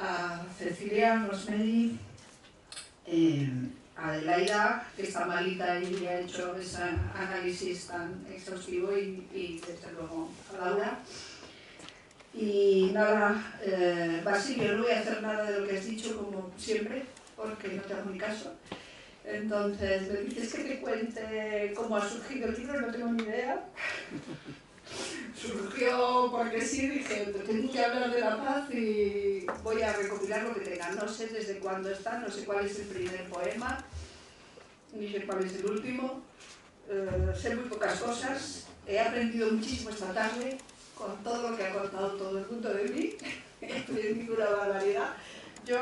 a Cecilia Rosmeri, a Adelaida, que está malita y ha hecho ese análisis tan exhaustivo, y desde luego a Laura. Y nada, Basilio, no voy a hacer nada de lo que has dicho, como siempre, porque no te hago ni caso. Entonces, me dices que te cuente cómo ha surgido el libro, no tengo ni idea. Surgió porque sí, dije, tengo que hablar de la paz y voy a recopilar lo que tenga. No sé desde cuándo está, no sé cuál es el primer poema, ni sé cuál es el último. Sé muy pocas cosas. He aprendido muchísimo esta tarde con todo lo que ha contado todo el mundo de mí. He aprendido una barbaridad. Yo...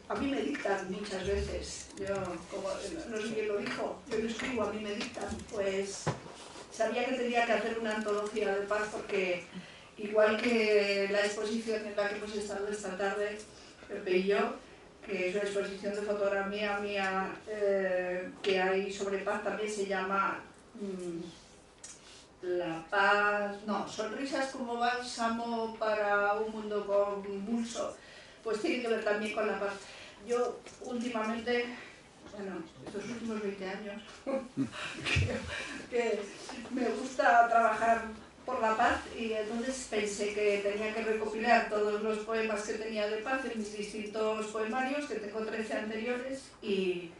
a mí me dictan muchas veces, yo, como no sé quién lo dijo, yo no escribo, a mí me dictan, pues sabía que tenía que hacer una antología de paz porque, igual que la exposición en la que hemos estado esta tarde, Pepe y yo, que es una exposición de fotografía mía que hay sobre paz, también se llama La paz, no, sonrisas como bálsamo para un mundo convulso, pues tiene que ver también con la paz. Yo últimamente, bueno, estos últimos 20 años, que me gusta trabajar por la paz, y entonces pensé que tenía que recopilar todos los poemas que tenía de paz en mis distintos poemarios, que tengo 13 anteriores, y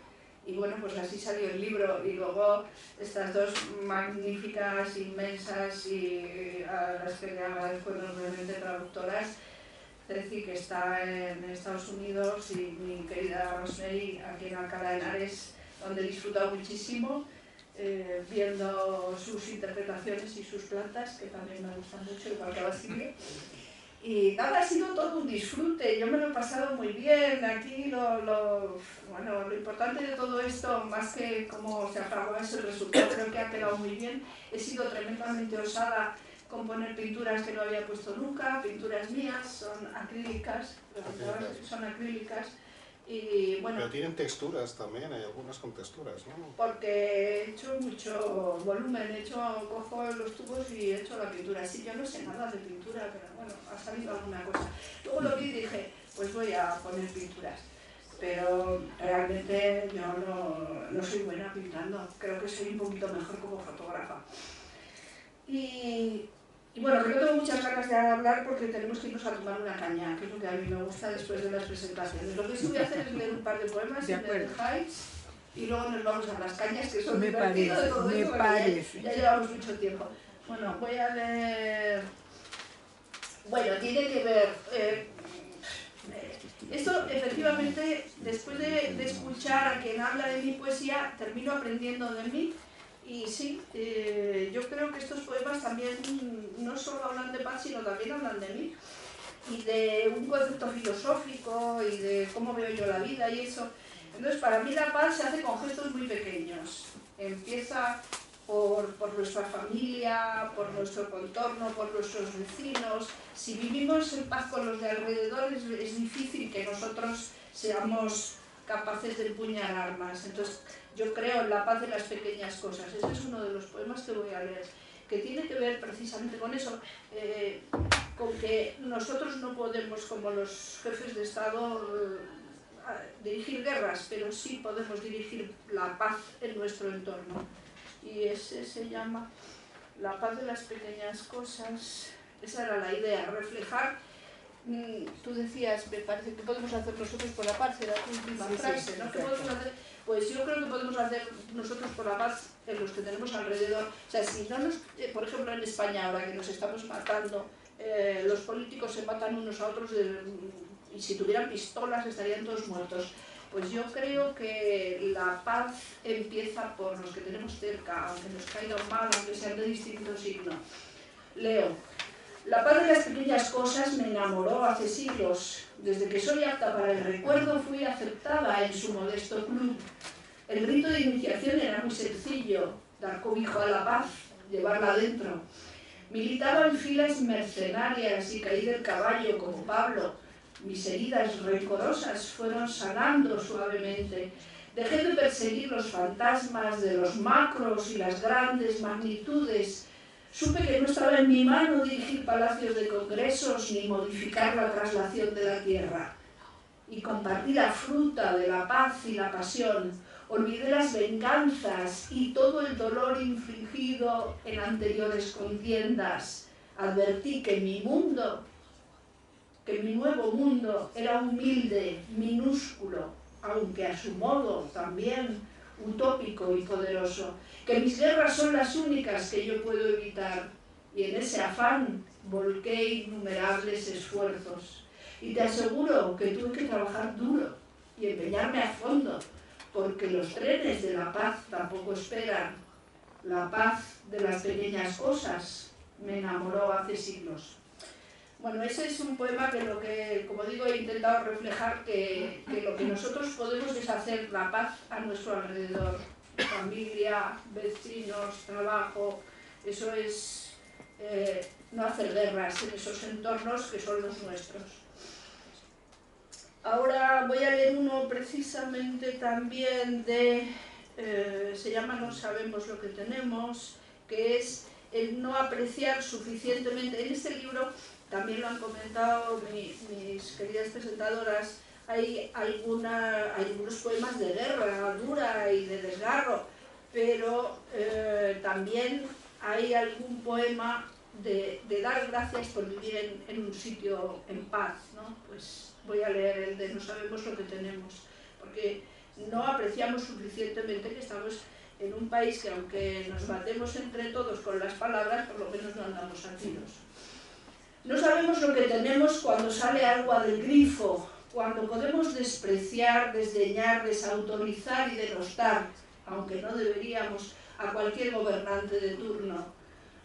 bueno, pues así salió el libro. Y luego estas dos magníficas, inmensas, y a las que le agradezco enormemente, traductoras, Ceci, que está en Estados Unidos, y mi querida Rosemary, aquí en Alcalá de Henares, donde he disfrutado muchísimo viendo sus interpretaciones y sus plantas, que también me gustan mucho, igual que a Basilio. Y nada, ha sido todo un disfrute, yo me lo he pasado muy bien. Aquí lo importante de todo esto, más que cómo se acabó, es el resultado. Creo que ha quedado muy bien. He sido tremendamente osada con poner pinturas que no había puesto nunca, pinturas mías, son acrílicas, y bueno... Pero tienen texturas también, hay algunas con texturas, ¿no? Porque he hecho mucho volumen, cojo los tubos y he hecho la pintura. Sí, yo no sé nada de pintura, pero bueno, ha salido alguna cosa. Luego lo vi y dije, pues voy a poner pinturas. Pero realmente yo no soy buena pintando, creo que soy un poquito mejor como fotógrafa. Y Y bueno, que no tengo muchas ganas de hablar porque tenemos que irnos a tomar una caña, que es lo que a mí me gusta después de las presentaciones. Lo que sí voy a hacer es leer un par de poemas, si me dejáis, y luego nos vamos a las cañas, que son divertidos de todo esto, porque ya llevamos mucho tiempo. Bueno, voy a leer... Bueno, tiene que ver... esto, efectivamente, después de escuchar a quien habla de mi poesía, termino aprendiendo de mí. Y sí, yo creo que estos poemas también no solo hablan de paz, sino también hablan de mí. Y de un concepto filosófico y de cómo veo yo la vida y eso. Entonces, para mí la paz se hace con gestos muy pequeños. Empieza por nuestra familia, por nuestro contorno, por nuestros vecinos. Si vivimos en paz con los de alrededor, es difícil que nosotros seamos capaces de empuñar armas. Entonces, yo creo en la paz de las pequeñas cosas. Este es uno de los poemas que voy a leer, que tiene que ver precisamente con eso, con que nosotros no podemos, como los jefes de Estado, dirigir guerras, pero sí podemos dirigir la paz en nuestro entorno. Y ese se llama La paz de las pequeñas cosas. Esa era la idea, reflejar. Tú decías, me parece, que podemos hacer nosotros por la paz, era tu última frase, ¿no? ¿Qué podemos hacer? Pues yo creo que podemos hacer nosotros por la paz en los que tenemos alrededor. O sea, si no nos, por ejemplo en España ahora que nos estamos matando, los políticos se matan unos a otros y si tuvieran pistolas estarían todos muertos. Pues yo creo que la paz empieza por los que tenemos cerca, aunque nos caigan mal, aunque sean de distinto signo. Leo. La paz de las pequeñas cosas me enamoró hace siglos. Desde que soy apta para el recuerdo fui aceptada en su modesto club. El rito de iniciación era muy sencillo, dar cobijo a la paz, llevarla adentro. Militaba en filas mercenarias y caí del caballo como Pablo. Mis heridas rencorosas fueron sanando suavemente. Dejé de perseguir los fantasmas de los macros y las grandes magnitudes. Supe que no estaba en mi mano dirigir palacios de congresos ni modificar la traslación de la tierra. Y compartí la fruta de la paz y la pasión. Olvidé las venganzas y todo el dolor infligido en anteriores contiendas. Advertí que mi mundo, que mi nuevo mundo era humilde, minúsculo, aunque a su modo también utópico y poderoso, que mis guerras son las únicas que yo puedo evitar, y en ese afán volqué innumerables esfuerzos. Y te aseguro que tuve que trabajar duro y empeñarme a fondo, porque los trenes de la paz tampoco esperan. La paz de las pequeñas cosas me enamoró hace siglos. Bueno, ese es un poema que, lo que, como digo, he intentado reflejar que lo que nosotros podemos es hacer la paz a nuestro alrededor. Familia, vecinos, trabajo, eso es no hacer guerras en esos entornos que son los nuestros. Ahora voy a leer uno precisamente también se llama No sabemos lo que tenemos, que es el no apreciar suficientemente. En este libro, también lo han comentado mis queridas presentadoras, hay algunos poemas de guerra dura y de desgarro, pero también hay algún poema de dar gracias por vivir en un sitio en paz, ¿no? Pues voy a leer el de No sabemos lo que tenemos, porque no apreciamos suficientemente que estamos en un país que, aunque nos matemos entre todos con las palabras, por lo menos no andamos a tiros. No sabemos lo que tenemos cuando sale agua del grifo, cuando podemos despreciar, desdeñar, desautorizar y denostar, aunque no deberíamos, a cualquier gobernante de turno.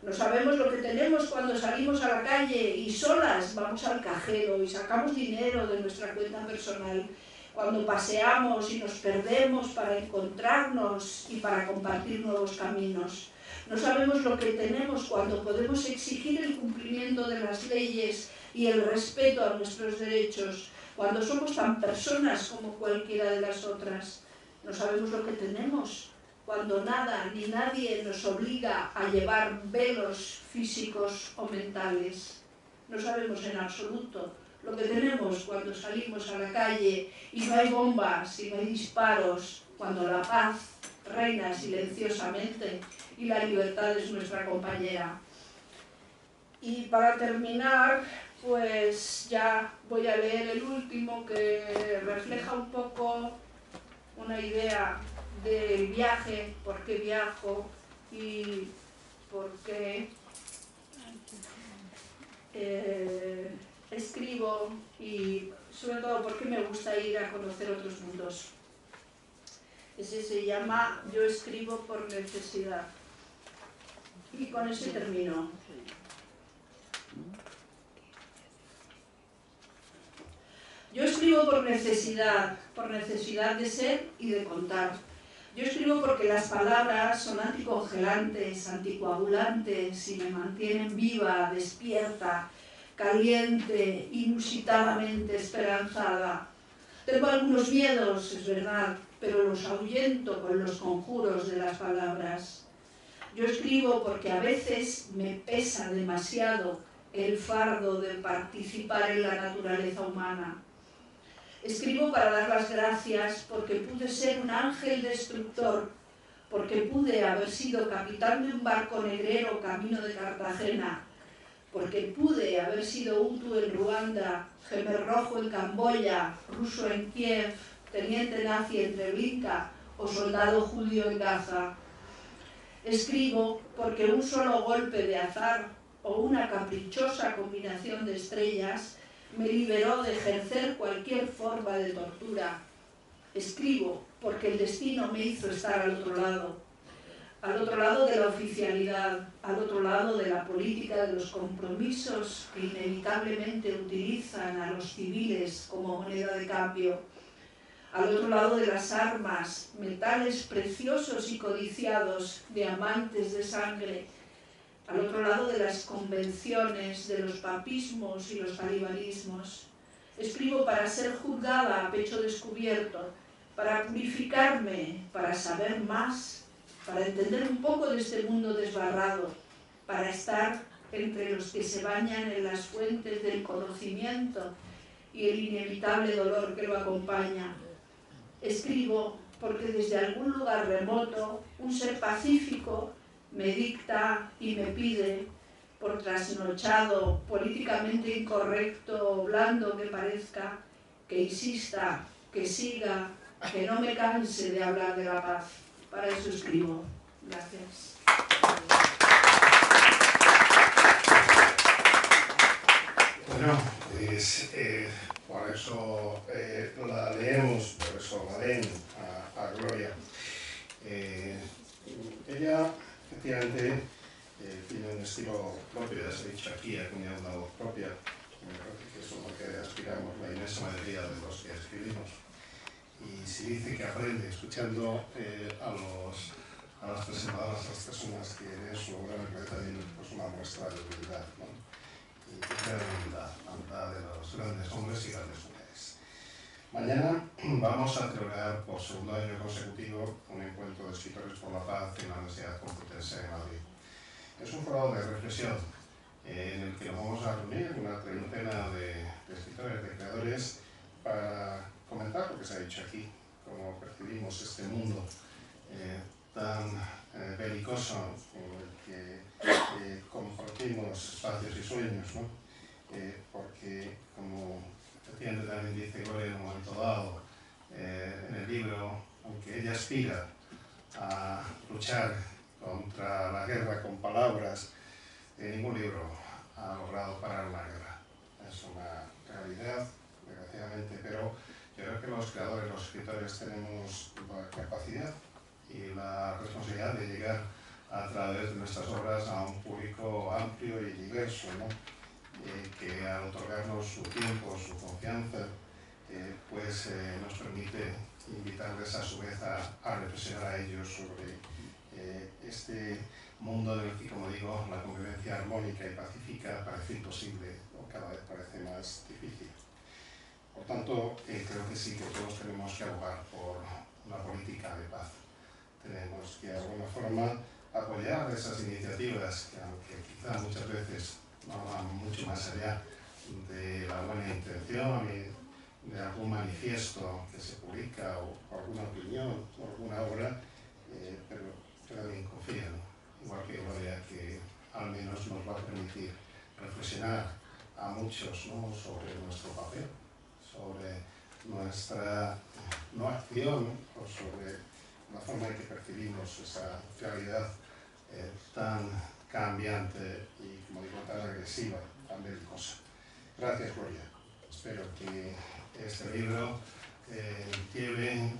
No sabemos lo que tenemos cuando salimos a la calle y solas vamos al cajero y sacamos dinero de nuestra cuenta personal, cuando paseamos y nos perdemos para encontrarnos y para compartir nuevos caminos. No sabemos lo que tenemos cuando podemos exigir el cumplimiento de las leyes y el respeto a nuestros derechos, cuando somos tan personas como cualquiera de las otras. No sabemos lo que tenemos cuando nada ni nadie nos obliga a llevar velos físicos o mentales. No sabemos en absoluto lo que tenemos cuando salimos a la calle y no hay bombas y no hay disparos, cuando la paz reina silenciosamente y la libertad es nuestra compañera. Y para terminar, pues ya voy a leer el último, que refleja un poco una idea del viaje, por qué viajo y por qué escribo, y sobre todo por qué me gusta ir a conocer otros mundos. Ese se llama Yo escribo por necesidad. Y con ese termino. Yo escribo por necesidad de ser y de contar. Yo escribo porque las palabras son anticongelantes, anticoagulantes y me mantienen viva, despierta, caliente, inusitadamente esperanzada. Tengo algunos miedos, es verdad, pero los ahuyento con los conjuros de las palabras. Yo escribo porque a veces me pesa demasiado el fardo de participar en la naturaleza humana. Escribo para dar las gracias porque pude ser un ángel destructor, porque pude haber sido capitán de un barco negrero camino de Cartagena, porque pude haber sido Hutu en Ruanda, Jemer Rojo en Camboya, ruso en Kiev, teniente nazi en Treblinka o soldado judío en Gaza. Escribo porque un solo golpe de azar o una caprichosa combinación de estrellas me liberó de ejercer cualquier forma de tortura. Escribo porque el destino me hizo estar al otro lado de la oficialidad, al otro lado de la política, de los compromisos que inevitablemente utilizan a los civiles como moneda de cambio, al otro lado de las armas, metales preciosos y codiciados, diamantes de sangre, al otro lado de las convenciones, de los papismos y los talibanismos. Escribo para ser juzgada a pecho descubierto, para purificarme, para saber más, para entender un poco de este mundo desbarrado, para estar entre los que se bañan en las fuentes del conocimiento y el inevitable dolor que lo acompaña. Escribo porque desde algún lugar remoto un ser pacífico me dicta y me pide, por trasnochado, políticamente incorrecto o blando que parezca, que insista, que siga, que no me canse de hablar de la paz. Para eso escribo. Gracias. Bueno, pues por eso la leemos, por eso la leen a Gloria. Ella, efectivamente, tiene un estilo propio, ya se ha dicho aquí, ha tenido una voz propia, me parece que eso es lo que aspiramos la inmensa mayoría de los que escribimos. Y si dice que aprende escuchando a las presentadoras, a las personas que leen su obra, me parece también pues, una muestra de humildad, ¿no? Y que crea la humildad de los grandes hombres y grandes mujeres. Mañana vamos a celebrar por segundo año consecutivo un encuentro de escritores por la paz en la Universidad Complutense de Madrid. Es un foro de reflexión en el que nos vamos a reunir una treintena de escritores, de creadores, para comentar lo que se ha dicho aquí, cómo percibimos este mundo tan belicoso en el que compartimos espacios y sueños, ¿no? Porque, como efectivamente también dice Gloria en un momento dado, en el libro, aunque ella aspira a luchar contra la guerra con palabras, ningún libro ha logrado parar una guerra. Es una realidad, desgraciadamente, pero yo creo que los creadores, los escritores, tenemos la capacidad y la responsabilidad de llegar a través de nuestras obras a un público amplio y diverso, ¿no? Que al otorgarnos su tiempo, su confianza, pues nos permite invitarles a su vez a reflexionar a ellos sobre este mundo en el que, como digo, la convivencia armónica y pacífica parece imposible o cada vez parece más difícil. Por tanto, creo que sí que todos tenemos que abogar por una política de paz. Tenemos que, de alguna forma, apoyar esas iniciativas que, aunque quizá muchas veces no van mucho más allá de la buena intención y de algún manifiesto que se publica o alguna opinión o alguna obra, pero yo también confío, igual que Gloria, que al menos nos va a permitir reflexionar a muchos, ¿no?, sobre nuestro papel, sobre nuestra no acción, o sobre la forma en que percibimos esa realidad tan cambiante y, como digo, tan agresiva, tan belicosa. Gracias, Gloria. Espero que este libro lleve,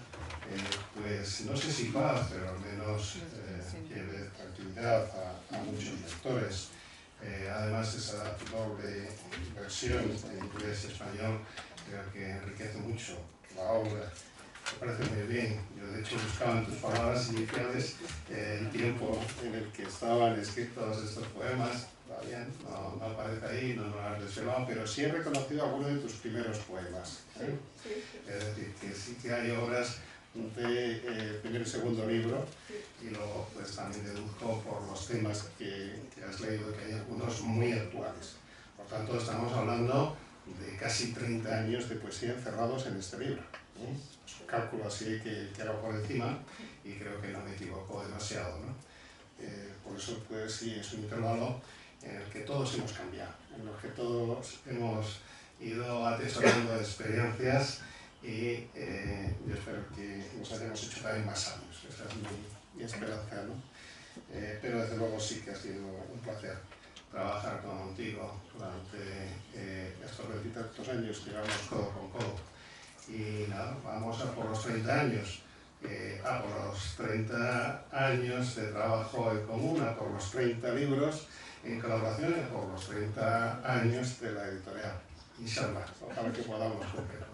pues no sé si paz, pero al menos lleve tranquilidad a muchos lectores. Además, esa doble versión en inglés y español creo que enriquece mucho la obra. Me parece muy bien. Yo, de hecho, buscaba en tus palabras iniciales el tiempo en el que estaban escritos estos poemas. Está bien, no aparece ahí, no lo has desvelado, pero sí he reconocido algunos de tus primeros poemas. Es decir, que sí que hay obras de primer y segundo libro, y luego pues también deduzco por los temas que has leído que hay algunos muy actuales. Por tanto, estamos hablando de casi 30 años de poesía encerrados en este libro. Es un cálculo así que hago por encima y creo que no me equivoco demasiado, ¿no? Por eso pues sí, es un intervalo en el que todos hemos cambiado, en el que todos hemos ido atesorando experiencias y yo espero que nos hayamos hecho también más sabios. Esa es mi esperanza, ¿no? Pero desde luego sí que ha sido un placer trabajar contigo durante estos 20 y tantos años que llevamos codo con codo. Y nada, vamos a por los 30 años, a por los 30 años de trabajo en común, a por los 30 libros en colaboración, a por los 30 años de la editorial. Inshallah, ojalá que podamos cumplirlo.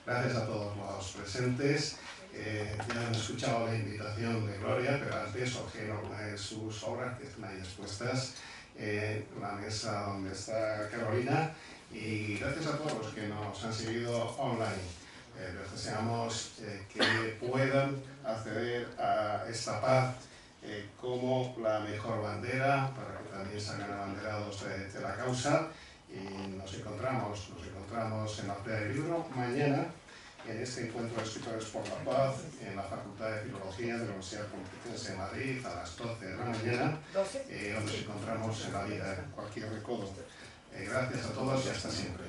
Gracias a todos los presentes. Ya han escuchado la invitación de Gloria, pero antes objeto una de sus obras que están ahí expuestas en la mesa donde está Carolina, y gracias a todos los que nos han seguido online. Les deseamos que puedan acceder a esta paz como la mejor bandera, para que también salgan abanderados de la causa, y nos encontramos en la Feria del Libro mañana, en este encuentro de escritores por la paz, en la Facultad de Filología de la Universidad Complutense de Madrid, a las 12 de la mañana, donde nos encontramos en la vida, en cualquier recodo. Gracias a todos y hasta siempre.